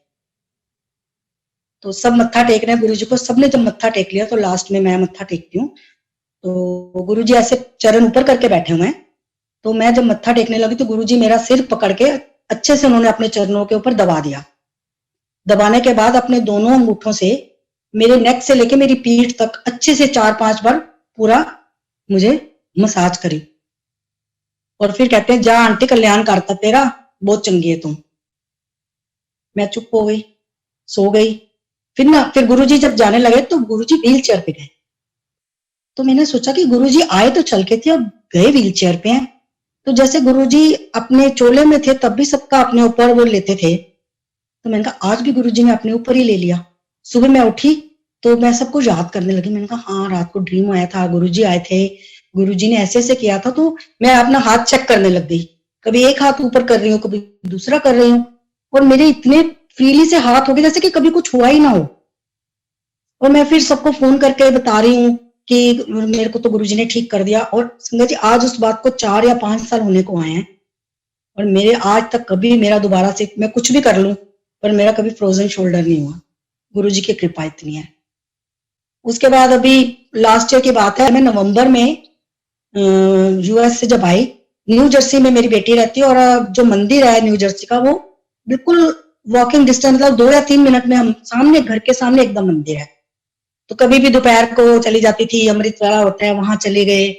तो सब मत्था टेक रहे हैं गुरुजी को, सबने जब मत्था टेक लिया तो लास्ट में मैं मत्था टेकती हूँ। तो गुरुजी ऐसे चरण ऊपर करके बैठे हुए हैं, तो मैं जब मत्था टेकने लगी तो गुरुजी मेरा सिर पकड़ के अच्छे से उन्होंने अपने चरणों के ऊपर दबा दिया। दबाने के बाद अपने दोनों अंगूठों से मेरे नेक से लेके मेरी पीठ तक अच्छे से 4-5 बार पूरा मुझे मसाज करी। और फिर कहते हैं जा आंटी कल्याण करता तेरा, बहुत चंगी है तुम। मैं चुप हो गई, सो गई। फिर गुरुजी जब जाने लगे तो गुरुजी व्हील चेयर पे गए। तो मैंने सोचा कि गुरुजी आए तो चल के थे, अब गए व्हील चेयर पे हैं। तो जैसे गुरुजी अपने चोले में थे तब भी सबका अपने ऊपर वो लेते थे, तो मैंने कहा आज भी गुरुजी ने अपने ऊपर ही ले लिया। सुबह मैं उठी तो मैं सबको याद करने लगी, मैंने कहा हाँ रात को ड्रीम आया था, गुरुजी आए थे, गुरुजी ने ऐसे ऐसे किया था। तो मैं अपना हाथ चेक करने लग गई, कभी एक हाथ ऊपर कर रही हूँ, कभी दूसरा कर रही हूँ, और मेरे इतने फ्रीली से हाथ हो गए जैसे कि कभी कुछ हुआ ही ना हो। और मैं फिर सबको फोन करके बता रही हूँ कि मेरे को तो गुरुजी ने ठीक कर दिया। और संगत जी आज उस बात को 4 या 5 साल होने को आए हैं, और मेरे आज तक कभी मेरा दोबारा से मैं कुछ भी कर लूं पर मेरा कभी फ्रोजन शोल्डर नहीं हुआ। गुरुजी की कृपा इतनी है। उसके बाद अभी लास्ट ईयर की बात है, मैं नवंबर में यूएस से जब आई, न्यू जर्सी में मेरी बेटी रहती है, और जो मंदिर है न्यू जर्सी का वो बिल्कुल वॉकिंग डिस्टेंस, मतलब 2 या 3 मिनट में हम सामने, घर के सामने एकदम मंदिर है। तो कभी भी दोपहर को चली जाती थी, अमृत वेला होता है वहां चले गए।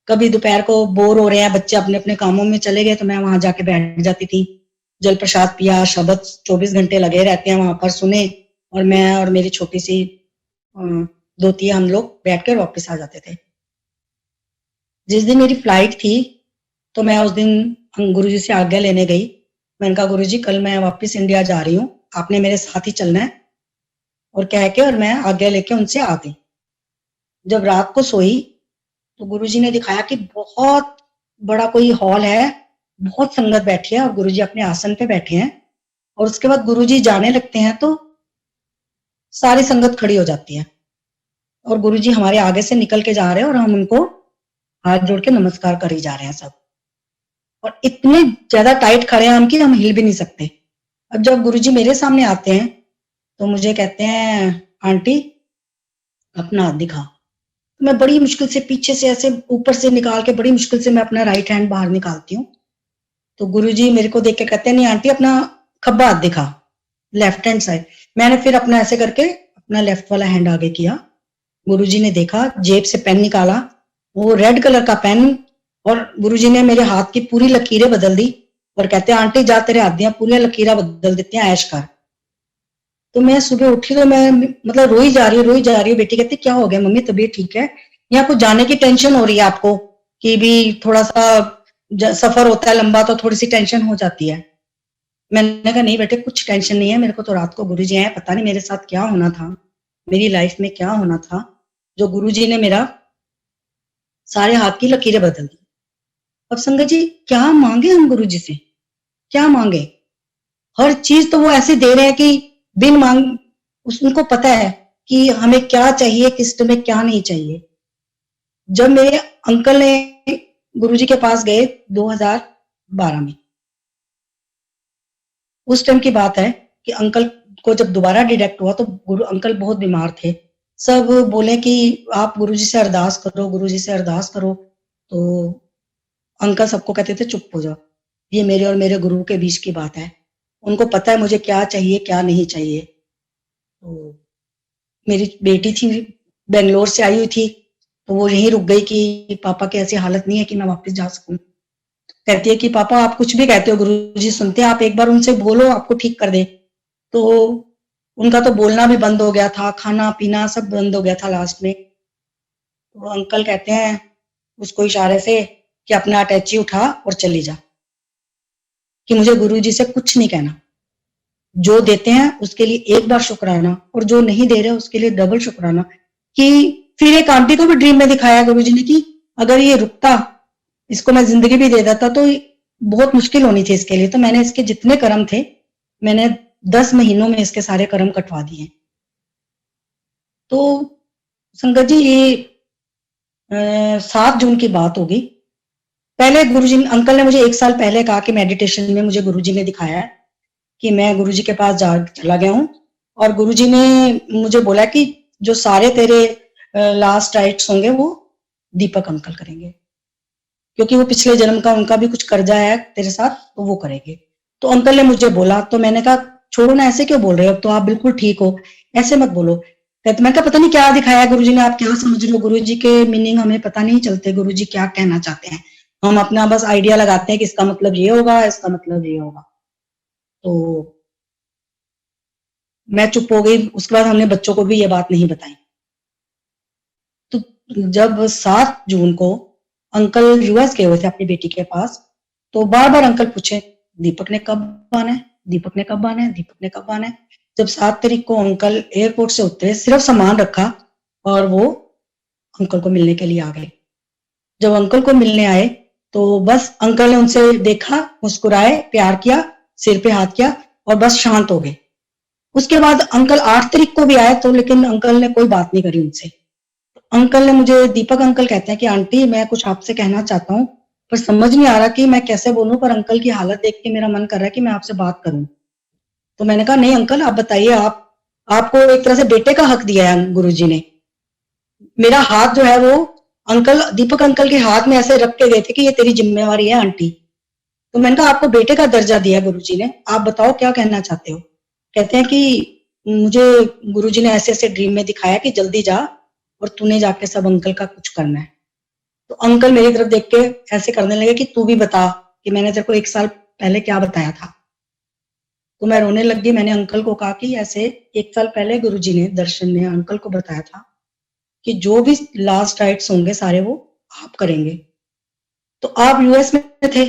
कभी दोपहर को बोर हो रहे हैं बच्चे अपने अपने कामों में चले गए, तो मैं वहां जाके बैठ जाती थी, जल प्रसाद पिया, शब्द 24 घंटे लगे रहते हैं वहां पर सुने, और मैं और मेरी छोटी सी दोती हम लोग बैठ कर वापस आ जाते थे। जिस दिन मेरी फ्लाइट थी तो मैं उस दिन गुरुजी से आज्ञा लेने गई। मैंने कहा गुरुजी कल मैं वापस इंडिया जा रही हूँ, आपने मेरे साथ ही चलना है, और कह के और मैं आज्ञा लेके उनसे आ गई। जब रात को सोई तो गुरुजी ने दिखाया कि बहुत बड़ा कोई हॉल है, बहुत संगत बैठी है, और गुरुजी अपने आसन पे बैठे हैं। और उसके बाद गुरुजी जाने लगते हैं तो सारी संगत खड़ी हो जाती है, और गुरुजी हमारे आगे से निकल के जा रहे हैं, और हम उनको हाथ जोड़ के नमस्कार कर ही जा रहे हैं सब। और इतने ज्यादा टाइट खड़े हैं हम कि हम हिल भी नहीं सकते। अब जब गुरुजी मेरे सामने आते हैं तो मुझे कहते हैं आंटी अपना हाथ दिखा। मैं बड़ी मुश्किल से पीछे से ऐसे ऊपर से निकाल के बड़ी मुश्किल से मैं अपना राइट हैंड बाहर निकालती हूँ। तो गुरुजी मेरे को देख के कहते हैं, नहीं आंटी अपना खब्बा हाथ दिखा, लेफ्ट हैंड साइड। मैंने फिर अपना ऐसे करके अपना लेफ्ट वाला हैंड आगे किया। गुरुजी ने देखा, जेब से पेन निकाला, वो रेड कलर का पेन, और गुरुजी ने मेरे हाथ की पूरी लकीरें बदल दी और कहते हैं आंटी जा तेरे हाथ दियां पूरी लकीरें बदल देती हैं, ऐश कर। तो मैं सुबह उठी तो मैं मतलब रोई जा रही है। बेटी कहती क्या हो गया मम्मी, तबीयत ठीक है या कुछ जाने की टेंशन हो रही है आपको, कि भी थोड़ा सा सफर होता है लंबा तो थोड़ी सी टेंशन हो जाती है। मैंने कहा नहीं बेटे कुछ टेंशन नहीं है, मेरे को तो रात को गुरुजी आए, पता नहीं मेरे साथ क्या होना था, मेरी लाइफ में क्या होना था, जो गुरुजी ने मेरा सारे हाथ की लकीरें बदल दी। अब संगत जी क्या मांगे हम गुरुजी से, क्या मांगे? हर चीज तो वो ऐसे दे रहे हैं कि बिन मांग, उनको पता है कि हमें क्या चाहिए, किस समय क्या नहीं चाहिए। जब मेरे अंकल ने गुरुजी के पास गए 2012 में, उस टाइम की बात है कि अंकल को जब दोबारा डिटेक्ट हुआ तो गुरु अंकल बहुत बीमार थे। सब बोले कि आप गुरुजी से अरदास करो, गुरुजी से अरदास करो। तो अंकल सबको कहते थे चुप हो जाओ, ये मेरे और मेरे गुरु के बीच की बात है, उनको पता है मुझे क्या चाहिए क्या नहीं चाहिए। तो मेरी बेटी थी, बेंगलोर से आई हुई थी, तो वो यहीं रुक गई कि पापा की ऐसी हालत नहीं है कि मैं वापस जा सकूं। कहती है कि पापा आप कुछ भी कहते हो गुरुजी सुनते हैं, आप एक बार उनसे बोलो आपको ठीक कर दे। तो उनका तो बोलना भी बंद हो गया था, खाना पीना सब बंद हो गया था लास्ट में। तो अंकल कहते हैं उसको इशारे से कि अपना अटैची उठा और चली जा, कि मुझे गुरुजी से कुछ नहीं कहना, जो देते हैं उसके लिए एक बार शुक्राना और जो नहीं दे रहे उसके लिए डबल शुक्राना। कि फिर एक आंटी को भी ड्रीम में दिखाया गुरुजी ने कि अगर ये रुकता, इसको मैं जिंदगी भी दे देता तो बहुत मुश्किल होनी थी इसके लिए। तो मैंने इसके जितने कर्म थे मैंने 10 महीनों में इसके सारे कर्म कटवा दिए। तो संगत जी ये 7 जून की बात होगी। पहले गुरुजी अंकल ने मुझे 1 साल पहले कहा कि मेडिटेशन में मुझे गुरुजी ने दिखाया है कि मैं गुरुजी के पास जा चला गया हूँ, और गुरुजी ने मुझे बोला कि जो सारे तेरे लास्ट राइट्स होंगे वो दीपक अंकल करेंगे, क्योंकि वो पिछले जन्म का उनका भी कुछ कर्जा है तेरे साथ, तो वो करेंगे। तो अंकल ने मुझे बोला, तो मैंने कहा छोड़ो ना, ऐसे क्यों बोल रहे हो, अब तो आप बिल्कुल ठीक हो, ऐसे मत बोलो। कहते मैं कहा पता नहीं क्या दिखाया गुरुजी ने, आप क्या समझ रहे हो, गुरुजी के मीनिंग हमें पता नहीं चलते, गुरुजी क्या कहना चाहते हैं, हम अपना बस आइडिया लगाते हैं कि इसका मतलब ये होगा, इसका मतलब ये होगा। तो मैं चुप हो गई। उसके बाद हमने बच्चों को भी ये बात नहीं बताई। तो जब 7 जून को अंकल यूएस गए हुए थे अपनी बेटी के पास, तो बार बार अंकल पूछे दीपक ने कब आना है, दीपक ने कब आना है, दीपक ने कब आना है। जब 7 तारीख को अंकल एयरपोर्ट से उतरे, सिर्फ सामान रखा और वो अंकल को मिलने के लिए आ गए। जब अंकल को मिलने आए तो बस अंकल ने उनसे देखा, मुस्कुराए, प्यार किया, सिर पे हाथ किया और बस शांत हो गए। उसके बाद अंकल 8 तारीख को भी आए, तो लेकिन अंकल ने कोई बात नहीं करी उनसे। अंकल ने मुझे, दीपक अंकल कहते हैं कि आंटी मैं कुछ आपसे कहना चाहता हूँ, पर समझ नहीं आ रहा कि मैं कैसे बोलूं, पर अंकल की हालत देख के मेरा मन कर रहा है कि मैं आपसे बात करूं। तो मैंने कहा नहीं अंकल आप बताइए, आपको एक तरह से बेटे का हक दिया है गुरुजी ने। मेरा हाथ जो है वो अंकल, दीपक अंकल के हाथ में ऐसे रख के गए थे कि ये तेरी जिम्मेवारी है आंटी। तो मैंने कहा आपको बेटे का दर्जा दिया गुरुजी ने, आप बताओ क्या कहना चाहते हो। कहते हैं कि मुझे गुरुजी ने ऐसे ऐसे ड्रीम में दिखाया कि जल्दी जा और तूने जाके सब अंकल का कुछ करना है। तो अंकल मेरी तरफ देख के ऐसे करने लगे कि तू भी बता कि मैंने तेरे को 1 साल पहले क्या बताया था। तो मैं रोने लग गई। मैंने अंकल को कहा कि ऐसे 1 साल पहले गुरुजी ने दर्शन में अंकल को बताया था कि जो भी लास्ट राइट्स होंगे सारे वो आप करेंगे। तो आप यूएस में थे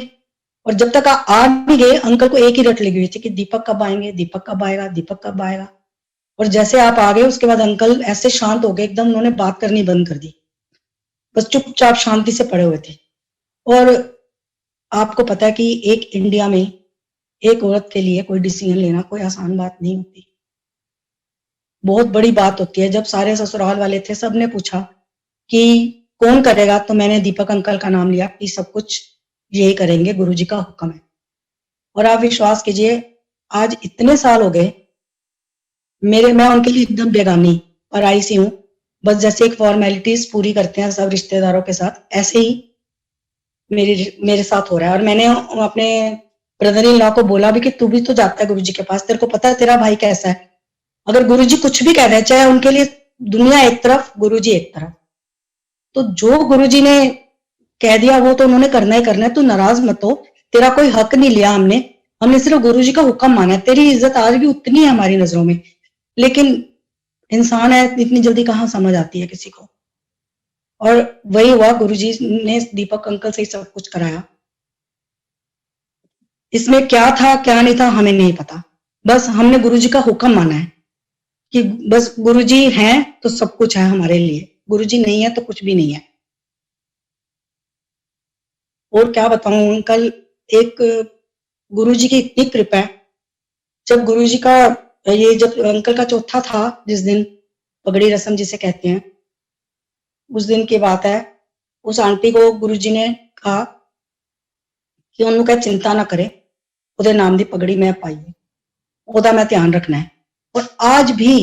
और जब तक आ भी गए अंकल को एक ही रट लगी हुई थी कि दीपक कब आएंगे, दीपक कब आएगा, दीपक कब आएगा। और जैसे आप आ गए उसके बाद अंकल ऐसे शांत हो गए एकदम, उन्होंने बात करनी बंद कर दी, बस चुपचाप शांति से पड़े हुए थे। और आपको पता है कि एक इंडिया में एक औरत के लिए कोई डिसीजन लेना कोई आसान बात नहीं होती, बहुत बड़ी बात होती है। जब सारे ससुराल वाले थे सबने पूछा कि कौन करेगा, तो मैंने दीपक अंकल का नाम लिया कि सब कुछ यही करेंगे, गुरुजी का हुक्म है। और आप विश्वास कीजिए आज इतने साल हो गए, मैं उनके लिए एकदम बेगानी और आई सी हूँ। बस जैसे एक फॉर्मेलिटीज पूरी करते हैं सब रिश्तेदारों के साथ, ऐसे ही मेरे साथ हो रहा है। और मैंने अपने ब्रदर इन लॉ को बोला भी कि तू भी तो जाता है गुरुजी के पास, तेरे को पता है तेरा भाई कैसा है। अगर गुरुजी कुछ भी कह रहे हैं, चाहे उनके लिए दुनिया एक तरफ गुरुजी एक तरफ, तो जो गुरुजी ने कह दिया वो तो उन्होंने करना ही करना है। तू नाराज मत हो, तेरा कोई हक नहीं लिया हमने, हमने सिर्फ गुरुजी का हुक्म माना है। तेरी इज्जत आज भी उतनी है हमारी नजरों में, लेकिन इंसान है, इतनी जल्दी कहाँ समझ आती है किसी को। और वही हुआ, गुरुजी ने दीपक अंकल से ही सब कुछ कराया। इसमें क्या था क्या नहीं था हमें नहीं पता, बस हमने गुरुजी का हुक्म माना है कि बस गुरुजी हैं तो सब कुछ है हमारे लिए, गुरुजी नहीं है तो कुछ भी नहीं है। और क्या बताऊं अंकल, एक गुरुजी की इतनी कृपा है। जब गुरुजी का जब अंकल का चौथा था, जिस दिन पगड़ी रस्म जिसे कहते हैं, उस दिन की बात है, उस आंटी को गुरुजी ने कहा कि ਉਹਨੂੰ कह चिंता ना करे, ਉਹਦੇ नाम की पगड़ी मैं पाई है, ਉਹਦਾ मैं ध्यान रखना है। और आज भी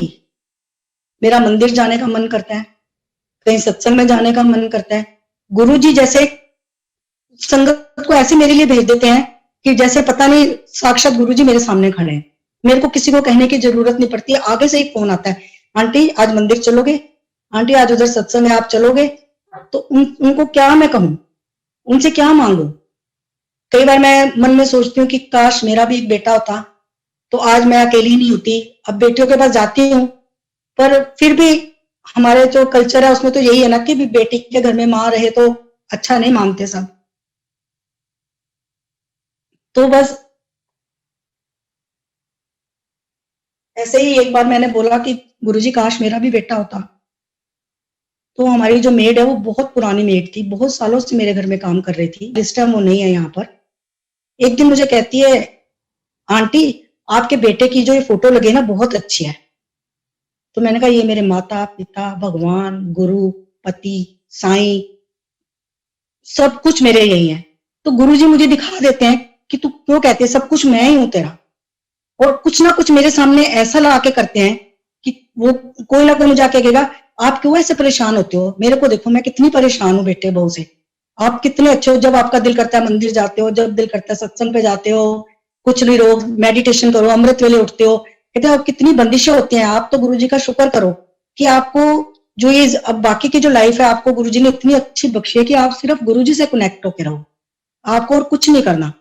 मेरा मंदिर जाने का मन करता है, कहीं सत्संग में जाने का मन करता है। गुरुजी जैसे संगत को ऐसे मेरे लिए भेज देते हैं कि जैसे पता नहीं साक्षात गुरुजी मेरे सामने खड़े हैं। मेरे को किसी को कहने की जरूरत नहीं पड़ती है, आगे से ही फोन आता है, आंटी आज मंदिर चलोगे, आंटी आज उधर सत्संग में आप चलोगे। तो उनको क्या मैं कहूं, उनसे क्या मांगू। कई बार मैं मन में सोचती हूँ कि काश मेरा भी एक बेटा होता तो आज मैं अकेली नहीं होती। अब बेटियों के पास जाती हूँ, पर फिर भी हमारे जो कल्चर है उसमें तो यही है ना कि बेटी के घर में माँ रहे तो अच्छा नहीं मानते सब। तो बस ऐसे ही एक बार मैंने बोला कि गुरुजी काश मेरा भी बेटा होता। तो हमारी जो मेड है वो बहुत पुरानी मेड थी, बहुत सालों से मेरे घर में काम कर रही थी, इस टाइम वो नहीं है यहाँ पर। एक दिन मुझे कहती है, आंटी आपके बेटे की जो ये फोटो लगी ना बहुत अच्छी है। तो मैंने कहा ये मेरे माता पिता भगवान गुरु पति साईं सब कुछ मेरे यही है। तो गुरुजी मुझे दिखा देते हैं कि तू क्यों कहती है, सब कुछ मैं ही हूं तेरा। और कुछ ना कुछ मेरे सामने ऐसा ला के करते हैं कि वो कोई ना कोई मुझे आके कहेगा आप क्यों ऐसे परेशान होते हो, मेरे को देखो मैं कितनी परेशान हूँ बेटे बहू से, आप कितने अच्छे हो। जब आपका दिल करता है मंदिर जाते हो, जब दिल करता है सत्संग पे जाते हो, कुछ नहीं रोग मेडिटेशन करो, अमृत वेले उठते हो। कहते हो कितनी बंदिशें होती हैं, आप तो गुरुजी का शुक्र करो कि आपको जो ये अब बाकी की जो लाइफ है आपको गुरुजी ने इतनी अच्छी बख्शी है कि आप सिर्फ गुरुजी से कनेक्ट होकर रहो, आपको और कुछ नहीं करना।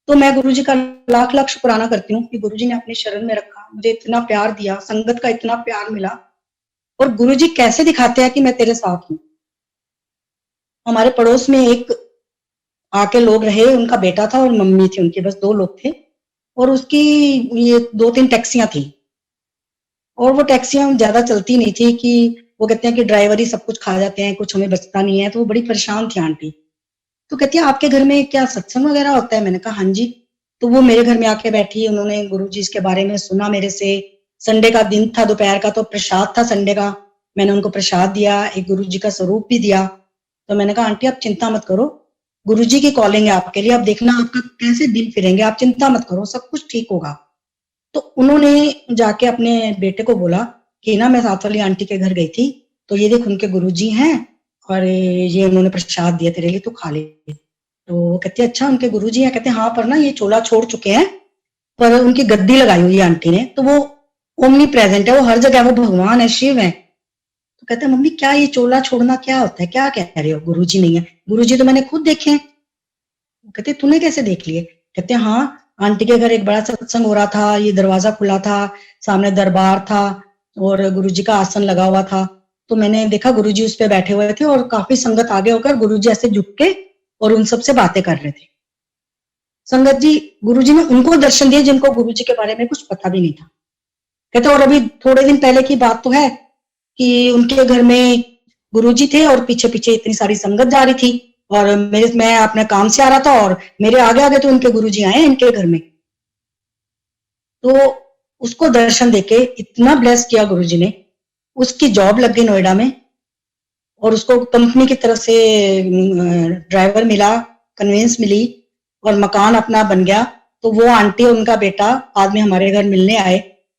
तो मैं गुरुजी का लाख लाख शुक्राना करती हूँ कि गुरुजी ने अपने शरण में रखा, मुझे इतना प्यार दिया, संगत का इतना प्यार मिला। और गुरुजी कैसे दिखाते हैं कि मैं तेरे साथ हूँ। हमारे पड़ोस में एक आके लोग रहे, उनका बेटा था और मम्मी थी उनके, बस 2 लोग थे। और उसकी ये 2-3 टैक्सियां थी और वो टैक्सियां ज्यादा चलती नहीं थी कि वो कहते हैं कि ड्राइवर ही सब कुछ खा जाते हैं, कुछ हमें बचता नहीं है। तो वो बड़ी परेशान थी आंटी। तो कहती है आपके घर में क्या सत्संग वगैरह होता है? मैंने कहा हाँ जी। तो वो मेरे घर में आके बैठी, उन्होंने गुरुजी के बारे में सुना मेरे से। संडे का दिन था, दोपहर का, तो प्रसाद था संडे का, मैंने उनको प्रसाद दिया, एक गुरुजी का स्वरूप भी दिया। तो मैंने कहा आंटी आप चिंता मत करो, गुरुजी की कॉलिंग है आपके लिए, आप देखना आपका कैसे दिन फिरेंगे, आप चिंता मत करो सब कुछ ठीक होगा। तो उन्होंने जाके अपने बेटे को बोला कि ना मैं साथ वाली आंटी के घर गई थी, तो ये देख उनके गुरुजी हैं और ये उन्होंने प्रसाद दिया तेरे लिए, तू खा ले। तो कहती है अच्छा उनके गुरुजी हैं? कहते हैं हाँ, पर ना ये चोला छोड़ चुके हैं, पर उनकी गद्दी लगाई हुई है आंटी ने, तो वो ओमनी प्रेजेंट है, वो हर जगह, वो भगवान है, शिव है। तो कहते हैं मम्मी क्या ये चोला छोड़ना क्या होता है, क्या कह रहे हो, गुरुजी नहीं है? गुरुजी तो मैंने खुद देखे हैं। कहते तूने कैसे देख लिए? कहते हाँ, आंटी के घर एक बड़ा सत्संग हो रहा था, ये दरवाजा खुला था, सामने दरबार था और गुरुजी का आसन लगा हुआ था, तो मैंने देखा गुरुजी उस पे बैठे हुए थे और काफी संगत आगे होकर गुरुजी ऐसे झुक के और उन सबसे बातें कर रहे थे। संगत जी, गुरुजी ने उनको दर्शन दिए जिनको गुरुजी के बारे में कुछ पता भी नहीं था। कहते और अभी थोड़े दिन पहले की बात तो है कि उनके घर में गुरुजी थे और पीछे पीछे इतनी सारी संगत जा रही थी और मैं अपने काम से आ रहा था और मेरे आगे आगे तो उनके गुरुजी आए इनके घर में। तो उसको दर्शन देके इतना ब्लेस किया गुरुजी ने, उसकी जॉब लग गई नोएडा में और उसको कंपनी की तरफ से ड्राइवर मिला, कन्वेंस मिली और मकान अपना बन गया। तो वो आंटी और उनका बेटा बाद में हमारे घर मिलने आए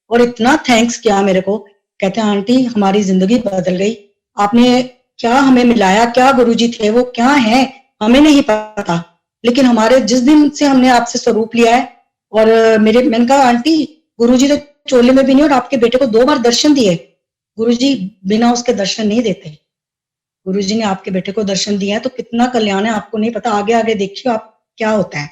और इतना थैंक्स किया मेरे को, कहते हैं आंटी हमारी जिंदगी बदल गई, आपने क्या हमें मिलाया, क्या गुरुजी थे वो, क्या है हमें नहीं पता, लेकिन हमारे जिस दिन से हमने आपसे स्वरूप लिया है। और मैंने कहा आंटी गुरुजी तो चोले में भी नहीं और आपके बेटे को 2 बार दर्शन दिए, गुरुजी बिना उसके दर्शन नहीं देते, गुरुजी ने आपके बेटे को दर्शन दिया है तो कितना कल्याण है, आपको नहीं पता, आगे आगे देखिए आप क्या होता है।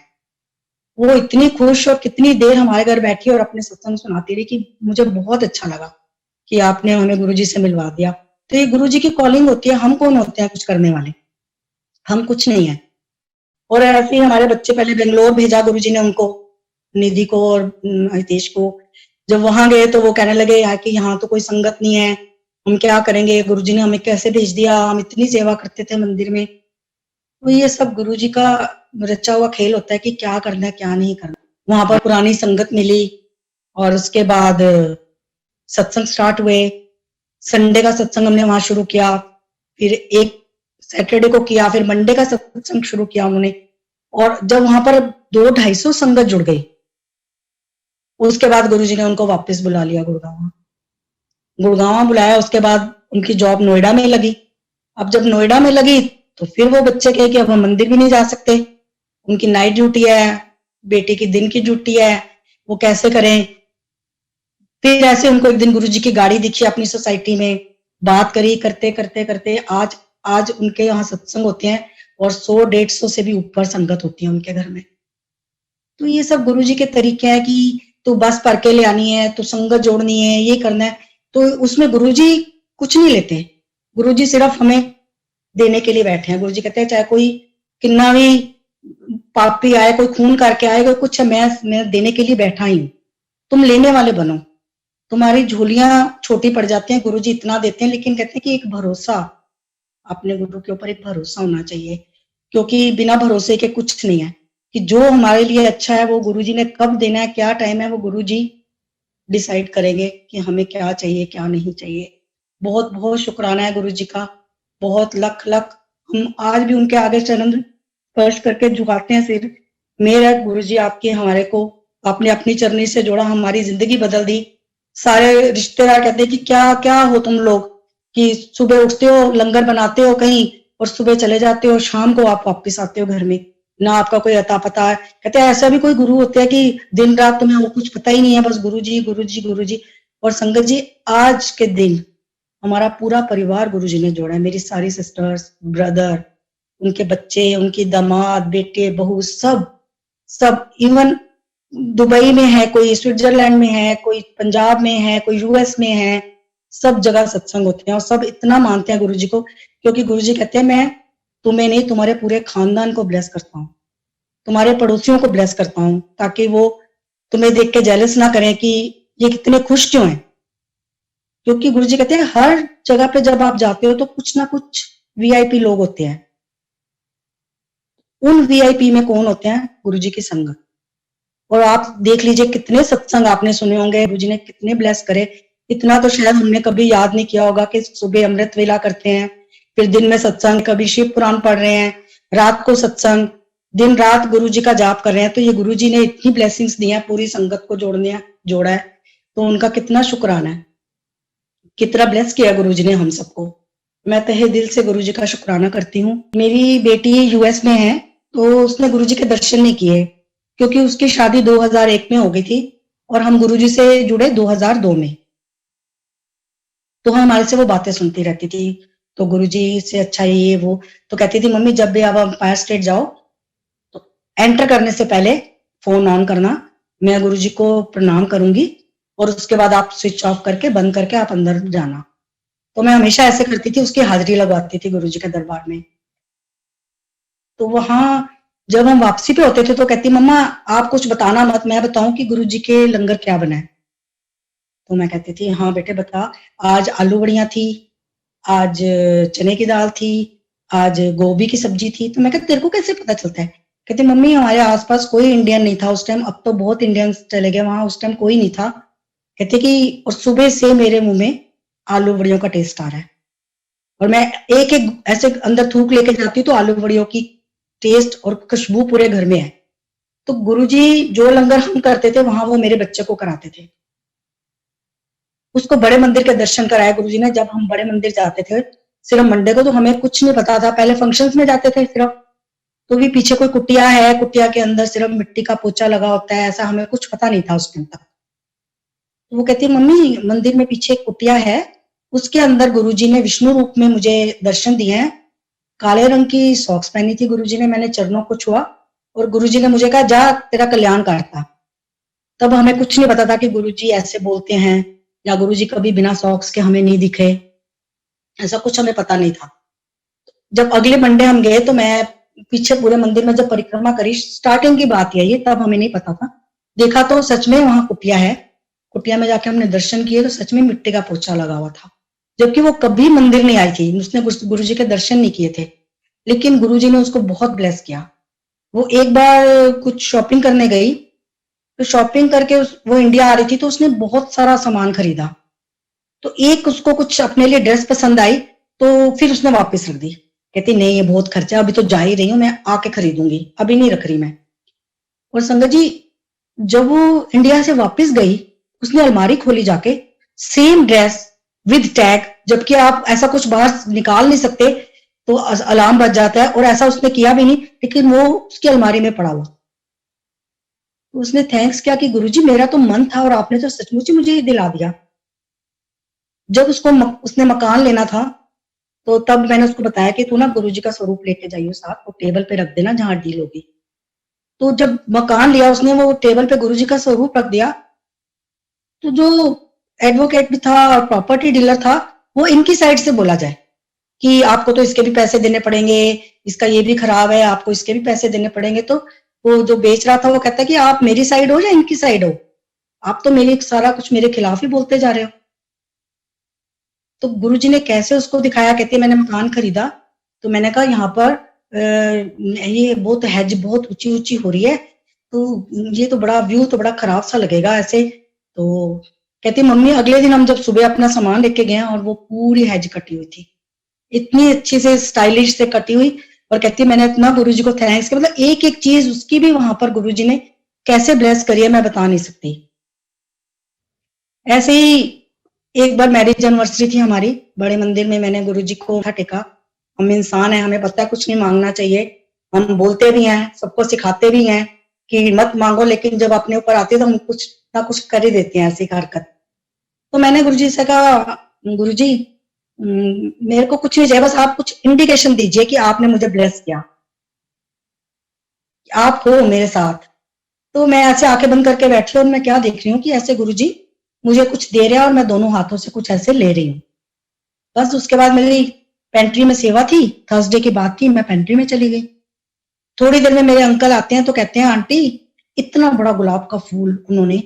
वो इतनी खुश और कितनी देर हमारे घर बैठी और अपने सत्संग सुनाती रही कि मुझे बहुत अच्छा लगा कि आपने हमें गुरुजी से मिलवा दिया। तो ये गुरुजी की कॉलिंग होती है, हम कौन होते हैं कुछ करने वाले, हम कुछ नहीं है। और ऐसे ही हमारे बच्चे पहले बेंगलोर भेजा गुरुजी ने उनको, निधि को और हितेश को। जब वहां गए तो वो कहने लगे यार कि यहाँ तो कोई संगत नहीं है, हम क्या करेंगे, गुरुजी ने हमें कैसे भेज दिया, हम इतनी सेवा करते थे मंदिर में। तो ये सब गुरुजी का रचा हुआ खेल होता है कि क्या करना है क्या नहीं करना। वहां पर पुरानी संगत मिली और उसके बाद सत्संग स्टार्ट हुए। संडे का सत्संग हमने वहां शुरू किया, फिर एक सैटरडे को किया, फिर मंडे का सत्संग शुरू किया उन्होंने। और जब वहां पर 200-250 संगत जुड़ गई, उसके बाद गुरुजी ने उनको वापस बुला लिया गुड़गांव बुलाया। उसके बाद उनकी जॉब नोएडा में लगी। अब जब नोएडा में लगी तो फिर वो बच्चे कहे कि अब हम मंदिर भी नहीं जा सकते, उनकी नाइट ड्यूटी है, बेटे की दिन की ड्यूटी है, वो कैसे करें। फिर ऐसे उनको एक दिन गुरुजी की गाड़ी दिखी अपनी सोसाइटी में, बात करी, करते करते करते आज उनके यहाँ सत्संग होते हैं और 100-150 से भी ऊपर संगत होती है उनके घर में। तो ये सब गुरुजी के तरीके हैं कि तू बस भर के ले आनी है, तो संगत जोड़नी है, ये करना है। तो उसमें गुरुजी कुछ नहीं लेते, गुरुजी सिर्फ हमें देने के लिए बैठे हैं। गुरुजी कहते हैं चाहे कोई कितना भी पापी आए, कोई खून करके आए, कोई कुछ, मैं देने के लिए बैठा ही हूं, तुम लेने वाले बनो। तुम्हारी झोलियां छोटी पड़ जाती हैं, गुरुजी इतना देते हैं, लेकिन कहते हैं कि एक भरोसा, अपने गुरु के ऊपर एक भरोसा होना चाहिए, क्योंकि बिना भरोसे के कुछ नहीं है। कि जो हमारे लिए अच्छा है वो गुरुजी ने कब देना है, क्या टाइम है, वो गुरुजी डिसाइड करेंगे कि हमें क्या चाहिए क्या नहीं चाहिए। बहुत बहुत शुक्राना है गुरुजी का, बहुत लख लख। हम आज भी उनके आगे चरण स्पर्श करके झुकाते हैं सिर। मेरा गुरुजी आपके हमारे को आपने अपनी चरनी से जोड़ा, हमारी जिंदगी बदल दी। सारे रिश्तेदार कहते हैं कि क्या क्या हो तुम लोग, कि सुबह उठते हो, लंगर बनाते हो कहीं और सुबह चले जाते हो, शाम को आप वापस आते हो घर में, ना आपका कोई अता पता है। कहते हैं ऐसा भी कोई गुरु होते हैं कि दिन रात तुम्हें वो कुछ पता ही नहीं है, बस गुरुजी गुरुजी गुरुजी। और संगत जी आज के दिन हमारा पूरा परिवार गुरुजी ने जोड़ा है, मेरी सारी सिस्टर्स, ब्रदर, उनके बच्चे, उनकी दामाद, बेटे, बहू, सब सब। इवन दुबई में है, कोई स्विट्जरलैंड में है, कोई पंजाब में है, कोई यूएस में है, सब जगह सत्संग होते हैं और सब इतना मानते हैं गुरुजी को, क्योंकि गुरुजी कहते हैं मैं तुम्हें नहीं तुम्हारे पूरे खानदान को ब्लेस करता हूँ, तुम्हारे पड़ोसियों को ब्लेस करता हूँ, ताकि वो तुम्हें देख के जेलस ना करें कि ये कितने खुश क्यों हैं। क्योंकि गुरुजी कहते हैं हर जगह पे जब आप जाते हो तो कुछ ना कुछ वीआईपी लोग होते हैं। उन वीआईपी में कौन होते हैं? गुरुजी की संगत। और आप देख लीजिए कितने सत्संग आपने सुने होंगे, गुरुजी ने कितने ब्लेस करे। इतना तो शायद हमने कभी याद नहीं किया होगा कि सुबह अमृत वेला करते हैं, फिर दिन में सत्संग, कभी शिव पुराण पढ़ रहे हैं, रात को सत्संग, दिन रात गुरुजी का जाप कर रहे हैं। तो ये गुरुजी ने इतनी ब्लेसिंग्स दी हैं, पूरी संगत को जोड़ा है, तो उनका कितना शुक्राना है, कितना ब्लेस किया गुरुजी ने हम सबको। मैं तहे दिल से गुरुजी का शुक्राना करती हूँ। मेरी बेटी यूएस में है, तो उसने गुरुजी के दर्शन नहीं किए, क्योंकि उसकी शादी 2001 में हो गई थी और हम गुरुजी से जुड़े 2002 में। तो हमारे से वो बातें सुनती रहती थी, तो गुरुजी से अच्छा ये वो, तो कहती थी मम्मी जब भी आप एम्पायर स्टेट जाओ तो एंटर करने से पहले फोन ऑन करना, मैं गुरुजी को प्रणाम करूंगी और उसके बाद आप स्विच ऑफ करके बंद करके आप अंदर जाना। तो मैं हमेशा ऐसे करती थी, उसकी हाजिरी लगवाती थी गुरुजी के दरबार में। तो वहां जब हम वापसी पे होते थे तो कहती मम्मा आप कुछ बताना मत, मैं बताऊं कि गुरुजी के लंगर क्या बना है। तो मैं कहती थी हाँ बेटे बता, आज आलू बड़ियां थी, आज चने की दाल थी, आज गोभी की सब्जी थी। तो मैं कहती तेरे को कैसे पता चलता है? कहती मम्मी हमारे आसपास कोई इंडियन नहीं था उस टाइम, अब तो बहुत इंडियंस चले गए, वहां उस टाइम कोई नहीं था। कहते कि और सुबह से मेरे मुंह में आलू बड़ियों का टेस्ट आ रहा है, और मैं एक एक ऐसे अंदर थूक लेके जाती हूँ तो आलू बड़ियों की टेस्ट और खुशबू पूरे घर में है। तो गुरुजी जो लंगर हम करते थे वहां वो मेरे बच्चे को कराते थे। उसको बड़े मंदिर के दर्शन कराए गुरुजी ने। जब हम बड़े मंदिर जाते थे सिर्फ मंडे को, तो हमें कुछ नहीं पता था, पहले फंक्शंस में जाते थे सिर्फ, तो भी पीछे कोई कुटिया है, कुटिया के अंदर सिर्फ मिट्टी का पोचा लगा होता है, ऐसा हमें कुछ पता नहीं था उस टाइम तक। तो वो कहती है मम्मी मंदिर में पीछे एक कुटिया है, उसके अंदर गुरुजी ने विष्णु रूप में मुझे दर्शन दिए हैं। काले रंग की सॉक्स पहनी थी गुरुजी ने, मैंने चरणों को छुआ और गुरुजी ने मुझे कहा जा तेरा कल्याण करता। तब हमें कुछ नहीं पता था कि गुरुजी ऐसे बोलते हैं, या गुरुजी कभी बिना सॉक्स के हमें नहीं दिखे, ऐसा कुछ हमें पता नहीं था। जब अगले मंडे हम गए तो मैं पीछे पूरे मंदिर में जब परिक्रमा करी, स्टार्टिंग की बात यही है, तब हमें नहीं पता था, देखा तो सच में वहां कुटिया है। कुटिया में जाके हमने दर्शन किए तो सच में मिट्टी का पोछा लगा हुआ था, जबकि वो कभी मंदिर नहीं आई थी, उसने गुरुजी के दर्शन नहीं किए थे, लेकिन गुरुजी ने उसको बहुत ब्लेस किया। वो एक बार कुछ शॉपिंग करने गई, तो शॉपिंग करके वो इंडिया आ रही थी, तो उसने बहुत सारा सामान खरीदा, तो एक उसको कुछ अपने लिए ड्रेस पसंद आई, तो फिर उसने वापस रख दी, कहती नहीं ये बहुत खर्चा, अभी तो जा ही रही हूँ मैं, आके खरीदूंगी, अभी नहीं रख रही मैं। और संगत जी जब वो इंडिया से वापस गई, उसने अलमारी खोली जाके, सेम ड्रेस विद टैग, जबकि आप ऐसा कुछ बाहर निकाल नहीं सकते, तो अलार्म बज जाता है, और ऐसा उसने किया भी नहीं, लेकिन वो उसकी अलमारी में पड़ा हुआ। तो उसने थैंक्स किया कि गुरुजी मेरा तो मन था और आपने तो सचमुच ही मुझे ये दिला दिया। जब उसने मकान लेना था, तो तब मैंने उसको बताया कि तू ना गुरुजी का स्वरूप लेके जाइयो साथ, वो टेबल पे रख देना जहां डील होगी। तो जब मकान लिया उसने, वो टेबल पे गुरुजी का स्वरूप रख दिया, तो जो एडवोकेट भी था और प्रॉपर्टी डीलर था, वो इनकी साइड से बोला जाए कि आपको तो इसके भी पैसे देने पड़ेंगे, इसका ये भी खराब है, आपको इसके भी पैसे देने पड़ेंगे। तो वो जो बेच रहा था वो कहता है कि आप मेरी साइड हो या इनकी साइड हो, आप तो मेरी सारा कुछ मेरे खिलाफ ही बोलते जा रहे हो। तो गुरुजी ने कैसे उसको दिखाया, कहती है मैंने मकान खरीदा, तो मैंने कहा यहाँ पर ये बहुत हैज बहुत ऊंची ऊंची हो रही है, तो ये तो बड़ा व्यू तो बड़ा खराब सा लगेगा ऐसे। तो कहती मम्मी अगले दिन हम जब सुबह अपना सामान लेके गए और वो पूरी हैज कटी हुई थी, इतनी अच्छी से स्टाइलिश से कटी हुई, और कहती मैंने इतना गुरुजी को थैंक्स किया, मतलब एक एक चीज उसकी भी वहां पर गुरुजी ने कैसे ब्लेस करी है मैं बता नहीं सकती। ऐसे ही एक बार मैरिज एनिवर्सरी थी हमारी, बड़े मंदिर में मैंने गुरुजी को मत्था टेका। हम इंसान हैं, हमें पता है कुछ नहीं मांगना चाहिए, हम बोलते भी हैं, सबको सिखाते भी हैं कि मत मांगो, लेकिन जब अपने ऊपर आती है तो हम कुछ ना कुछ कर ही देते हैं ऐसी हरकत। तो मैंने गुरुजी से कहा गुरुजी मेरे को कुछ नहीं चाहिए, बस आप कुछ इंडिकेशन दीजिए कि आपने मुझे ब्लेस किया, आप हो मेरे साथ। तो मैं ऐसे आंखें बंद करके बैठी और मैं क्या देख रही हूँ कि ऐसे गुरुजी मुझे कुछ दे रहे हैं और मैं दोनों हाथों से कुछ ऐसे ले रही हूँ। बस उसके बाद मेरी पेंट्री में सेवा थी, थर्सडे की बात थी, मैं पेंट्री में चली गई। थोड़ी देर में मेरे अंकल आते हैं तो कहते हैं आंटी इतना बड़ा गुलाब का फूल उन्होंने।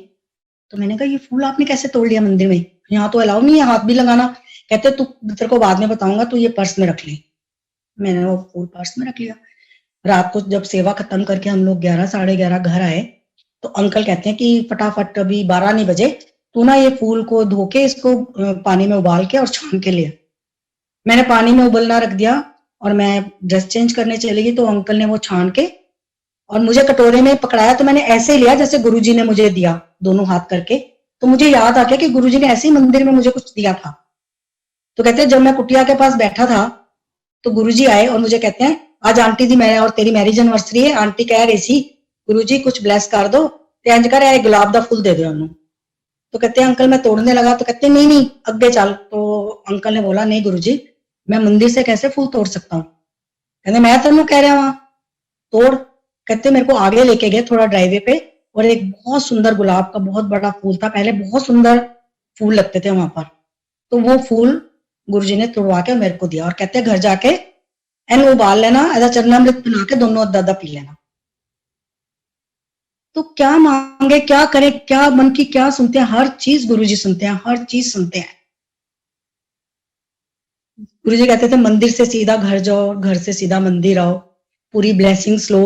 तो मैंने कहा ये फूल आपने कैसे तोड़ लिया मंदिर में, यहाँ तो अलाउ नहीं है हाथ भी लगाना। कहते तू तेरे को बाद में बताऊंगा, तू ये पर्स में रख ले। मैंने वो फूल पर्स में रख लिया। रात को जब सेवा खत्म करके हम लोग 11 साढ़े 11 घर आए, तो अंकल कहते हैं कि फटाफट अभी 12 नहीं बजे, तू ना ये फूल को धो के इसको पानी में उबाल के और छान के ले। मैंने पानी में उबलना रख दिया और मैं ड्रेस चेंज करने चली गई, तो अंकल ने वो छान के और मुझे कटोरे में पकड़ाया, तो मैंने ऐसे ही लिया जैसे गुरुजी ने मुझे दिया, दोनों हाथ करके। तो मुझे याद आ गया कि गुरुजी ने ऐसे ही मंदिर में मुझे कुछ दिया था। तो कहते हैं जब मैं कुटिया के पास बैठा था, तो गुरुजी आए और मुझे कहते हैं आज आंटी दी मैं और तेरी मैरिज एनिवर्सरी है, आंटी कह रही सी गुरुजी कुछ ब्लेस कर दो, ते इंज कर गुलाब दा फूल दे दो उन्होंने। तो कहते हैं अंकल मैं तोड़ने लगा, तो कहते नहीं नहीं अगे चल। तो अंकल ने बोला नहीं गुरुजी मैं मंदिर से कैसे फूल तोड़ सकता हूँ, कहते मैं तेनों कह रहा वहां तोड़। कहते मेरे को आगे लेके गए थोड़ा ड्राइवे पे, और एक बहुत सुंदर गुलाब का बहुत बड़ा फूल था, पहले बहुत सुंदर फूल लगते थे वहां पर। तो वो फूल गुरुजी ने तोड़वा के मेरे को दिया और कहते घर जाके एन उबाल लेना, ऐसा चरणामृत बना के दोनों अद्धा अद्धा पी लेना। तो क्या मांगे क्या करे, क्या मन की क्या सुनते हैं, हर चीज गुरुजी सुनते हैं, हर चीज सुनते हैं। गुरुजी कहते थे मंदिर से सीधा घर जाओ, घर से सीधा मंदिर आओ, पूरी ब्लेसिंग्स लो,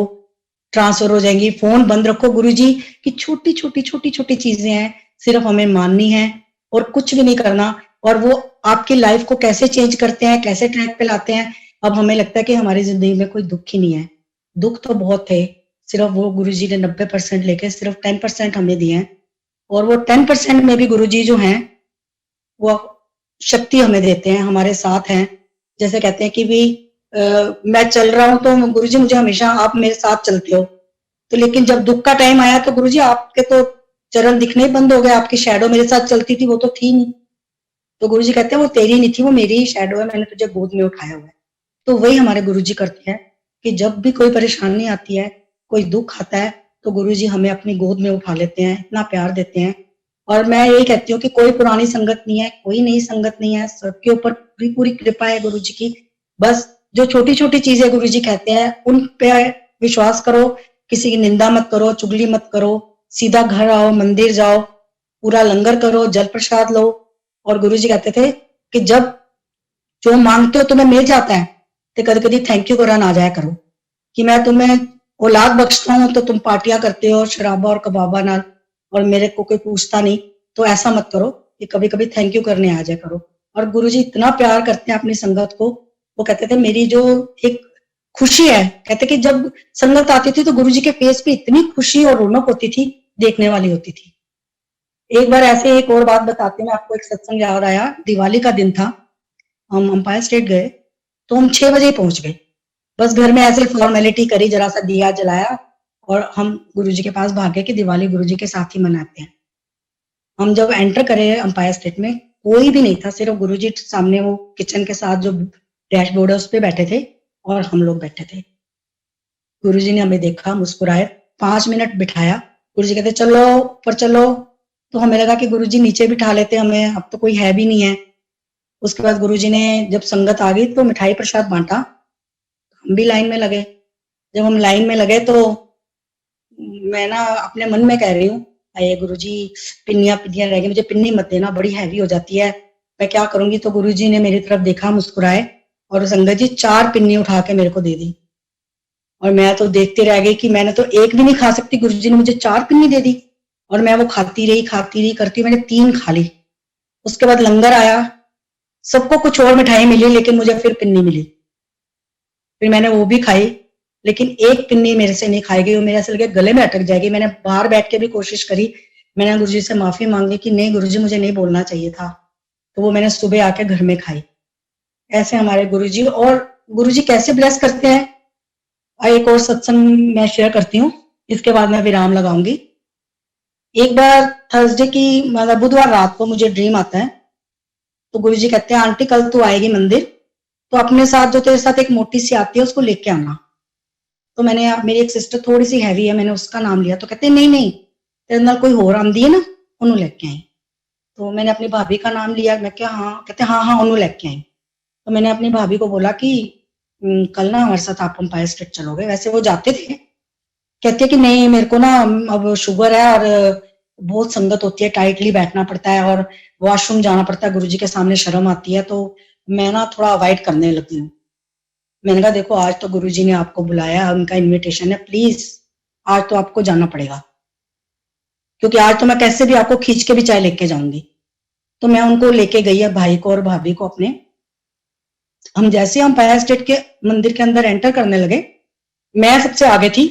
ट्रांसफर हो जाएंगी। फोन बंद रखो, गुरुजी की छोटी छोटी छोटी छोटी चीजें हैं, सिर्फ हमें माननी है और कुछ भी नहीं करना। और वो आपकी लाइफ को कैसे चेंज करते हैं, कैसे ट्रैक पे लाते हैं। अब हमें लगता है कि हमारी जिंदगी में कोई दुख ही नहीं है, दुख तो बहुत थे, सिर्फ वो गुरुजी ने 90% लेके सिर्फ 10% हमें दिए हैं। और वो 10% में भी गुरुजी जो हैं वो शक्ति हमें देते हैं, हमारे साथ हैं। जैसे कहते हैं कि भी मैं चल रहा हूँ तो गुरुजी मुझे हमेशा आप मेरे साथ चलते हो। तो लेकिन जब दुख का टाइम आया तो गुरुजी आपके तो चरण दिखने ही बंद हो गए, आपकी शैडो मेरे साथ चलती थी, वो तो थी नहीं। तो गुरुजी कहते हैं वो तेरी नहीं थी, वो मेरी ही शैडो है, मैंने तुझे गोद में उठाया हुआ है। तो वही हमारे गुरुजी करते हैं कि जब भी कोई परेशानी आती है, कोई दुख आता है, तो गुरुजी हमें अपनी गोद में उठा लेते हैं, इतना प्यार देते हैं। और मैं यही कहती हूँ कि कोई पुरानी संगत नहीं है, कोई नई संगत नहीं है, सबके ऊपर पूरी पूरी कृपा है गुरुजी की। बस जो छोटी छोटी चीजें गुरुजी कहते हैं उन पे विश्वास करो, किसी की निंदा मत करो, चुगली मत करो, सीधा घर आओ, मंदिर जाओ, पूरा लंगर करो, जल प्रसाद लो। और गुरुजी कहते थे कि जब जो मांगते हो तुम्हें मिल जाता है तो कभी कभी थैंक यू करना आ जाया करो, कि मैं तुम्हें औलाद बख्शता हूँ तो तुम पार्टियां करते हो शराबा और कबाबा नाल, और मेरे को कोई पूछता नहीं। तो ऐसा मत करो, कि कभी कभी थैंक यू करने आ जाया करो। और गुरुजी इतना प्यार करते हैं अपनी संगत को। वो कहते थे मेरी जो एक खुशी है, कहते कि जब संगत आती थी तो गुरुजी के फेस पे इतनी खुशी और रौनक होती थी, देखने वाली होती थी। एक बार ऐसे एक और बात बताती हूँ मैं आपको, एक सत्संग याद आया, दिवाली का दिन था, हम अंपायर स्टेट गए, तो हम 6 बजे ही पहुंच गए। बस घर में ऐसे फॉर्मेलिटी करी, जरा सा दिया जलाया और हम गुरुजी के पास भागे कि दिवाली गुरुजी के साथ ही मनाते हैं। हम जब एंटर करे अंपायर स्टेट में, कोई भी नहीं था, सिर्फ गुरुजी सामने वो किचन के साथ जो डैशबोर्ड है उस पे बैठे थे और हम लोग बैठे थे। गुरुजी ने हमें देखा, मुस्कुराए, 5 मिनट बिठाया। गुरुजी कहते चलो ऊपर चलो। तो हमें लगा कि गुरुजी नीचे बिठा लेते हमें, अब तो कोई है भी नहीं है। उसके बाद गुरुजी ने जब संगत आ गई तो मिठाई प्रसाद बांटा, हम भी लाइन में लगे। जब हम लाइन में लगे तो मैं ना अपने मन में कह रही हूँ, अरे गुरुजी पिन्नियां पिन्नियां रह गई, मुझे पिन्नी मत देना, बड़ी हैवी हो जाती है, मैं क्या करूंगी। तो गुरुजी ने मेरी तरफ देखा, मुस्कुराए और संगत जी 4 पिन्नी उठा के मेरे को दे दी। और मैं तो देखते रह गई कि मैंने तो एक भी नहीं खा सकती, गुरुजी ने मुझे 4 पिन्नी दे दी। और मैं वो खाती रही करती, मैंने 3 खा ली। उसके बाद लंगर आया, सबको कुछ और मिठाई मिली लेकिन मुझे फिर पिन्नी मिली। फिर मैंने वो भी खाई, लेकिन एक पिन्नी मेरे से नहीं खाई गई, वो मेरे ऐसे लगे गले में अटक जाएगी। मैंने बाहर बैठ के भी कोशिश करी, मैंने गुरुजी से माफी मांगी कि नहीं गुरुजी मुझे नहीं बोलना चाहिए था। तो वो मैंने सुबह आके घर में खाई। ऐसे हमारे गुरुजी, और गुरुजी कैसे ब्लेस करते हैं, एक और सत्संग मैं शेयर करती हूँ, इसके बाद मैं विराम लगाऊंगी। एक बार थर्सडे की मतलब बुधवार रात को मुझे ड्रीम आता है। तो गुरुजी कहते हैं आंटी कल तू आएगी मंदिर, तो अपने साथ जो तेरे साथ एक मोटी सी आती है उसको लेके आना। तो मैंने, मेरी एक सिस्टर थोड़ी सी हैवी है, मैंने उसका नाम लिया। तो कहते नहीं नहीं तेरे नाल कोई होर आंदी है ना, ओनू लेके आई। तो मैंने अपनी भाभी का नाम लिया, मैं क्या हाँ, कहते हाँ हाँ ओनू लेके आई। तो मैंने अपनी भाभी को बोला कि कल ना हमारे साथ आप अंपायर स्टेट चलोगे, वैसे वो जाते थे। कहते हैं कि नहीं मेरे को ना अब शुगर है और बहुत संगत होती है, टाइटली बैठना पड़ता है और वॉशरूम जाना पड़ता है, गुरुजी के सामने शर्म आती है, तो मैं ना थोड़ा अवॉइड करने लगी हूँ। मैंने कहा देखो आज तो गुरुजी ने आपको बुलाया, उनका इनविटेशन है, प्लीज आज तो आपको जाना पड़ेगा, क्योंकि आज तो मैं कैसे भी आपको खींच के भी चाय लेके जाऊंगी। तो मैं उनको लेके गई है, भाई को और भाभी को अपने। हम जैसे हम अंपायर स्टेट के मंदिर के अंदर एंटर करने लगे, मैं सबसे आगे थी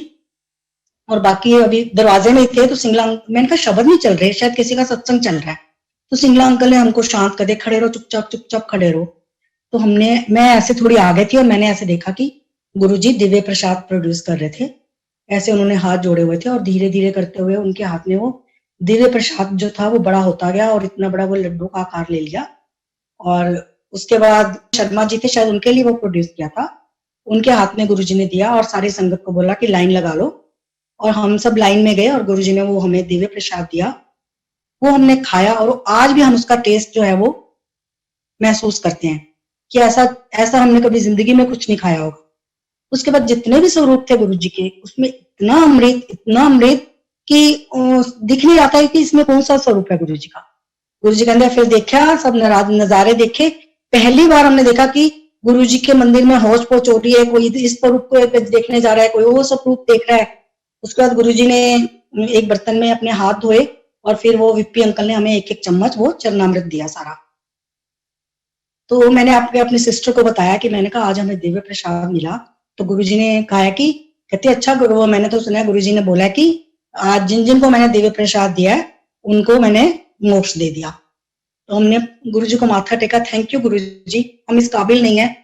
और बाकी अभी दरवाजे में थे। तो सिंगला, मैंने कहा शब्द नहीं चल रहे, शायद किसी का सत्संग चल रहा है। तो सिंगला अंकल ने हमको शांत कर दिया, खड़े रहो चुपचाप चुपचाप खड़े रहो। तो मैं ऐसे थोड़ी आगे थी और मैंने ऐसे देखा कि गुरुजी दिव्य प्रसाद प्रोड्यूस कर रहे थे। ऐसे उन्होंने हाथ जोड़े हुए थे और धीरे धीरे करते हुए उनके हाथ में वो दिव्य प्रसाद जो था वो बड़ा होता गया और इतना बड़ा वो लड्डू का आकार ले लिया। और उसके बाद शर्मा जी थे, शायद उनके लिए वो प्रोड्यूस किया था, उनके हाथ में गुरुजी ने दिया और सारी संगत को बोला कि लाइन लगा लो। और हम सब लाइन में गए और गुरुजी ने वो हमें दिव्य प्रसाद दिया, वो हमने खाया और आज भी हम उसका टेस्ट जो है वो महसूस करते हैं कि ऐसा ऐसा हमने कभी जिंदगी में कुछ नहीं खाया होगा। उसके बाद जितने भी स्वरूप थे गुरुजी के, उसमें इतना अमृत कि दिख नहीं रहा था कि इसमें कौन सा स्वरूप है गुरुजी का। गुरुजी के अंदर फिर देखा, सब नजारे देखे। पहली बार हमने देखा कि गुरुजी के मंदिर में हौच पौच हो रही है, कोई इस स्वरूप को देखने जा रहा है, कोई वो स्वरूप देख रहा है। उसके बाद गुरुजी ने एक बर्तन में अपने हाथ धोए और फिर वो विप्पी अंकल ने हमें एक एक चम्मच वो चरणामृत दिया सारा। तो मैंने अपनी सिस्टर को बताया कि मैंने कहा आज हमें दिव्य प्रसाद मिला। तो गुरुजी ने कहा कि कहते अच्छा गुरु, मैंने तो सुना गुरुजी ने बोला कि आज जिन जिन को मैंने दिव्य प्रसाद दिया है उनको मैंने मोक्ष दे दिया। तो हमने गुरुजी को माथा टेका, थैंक यू गुरुजी, हम इस काबिल नहीं है।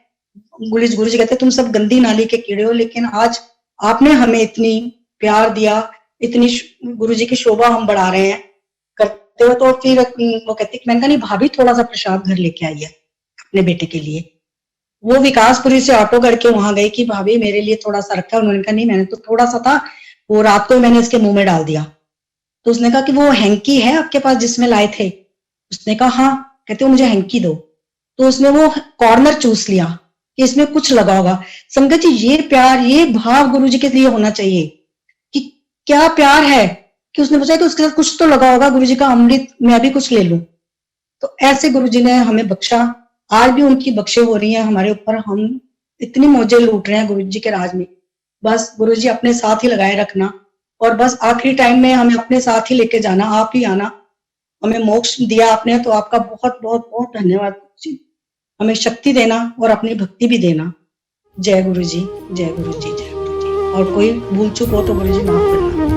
गुरुजी कहते तुम सब गंदी नाली के कीड़े हो, लेकिन आज आपने हमें इतनी प्यार दिया, इतनी गुरुजी की शोभा हम बढ़ा रहे हैं करते हो। तो फिर वो कहती, मैंने कहा नहीं भाभी थोड़ा सा प्रसाद घर लेके आई है अपने बेटे के लिए। वो विकासपुरी से ऑटो करके वहां गई कि भाभी मेरे लिए थोड़ा सा रखा। उन्होंने कहा नहीं मैंने तो थोड़ा सा था, वो रात को मैंने इसके मुंह में डाल दिया। तो उसने कहा कि वो हैंकी है आपके पास जिसमें लाए थे? उसने कहा हाँ। कहते वो मुझे हैंकी दो। तो उसने वो कॉर्नर चूस लिया कि इसमें कुछ लगा होगा। संगत जी ये प्यार, ये भाव गुरुजी के लिए होना चाहिए कि क्या प्यार है कि उसने पूछा कि उसके साथ कुछ तो लगा होगा, गुरुजी का अमृत मैं भी कुछ ले लूं। तो ऐसे गुरुजी ने हमें बख्शा, आज भी उनकी बख्शे हो रही है हमारे ऊपर, हम इतनी मौजें लूट रहे हैं गुरुजी के राज में। बस गुरुजी अपने साथ ही लगाए रखना, और बस आखिरी टाइम में हमें अपने साथ ही लेके जाना, आप ही आना। हमें मोक्ष दिया आपने, तो आपका बहुत बहुत बहुत धन्यवाद गुरुजी। हमें शक्ति देना और अपनी भक्ति भी देना। जय गुरुजी, जय गुरुजी, जय गुरुजी। और कोई भूल चूक हो तो गुरुजी माफ करना।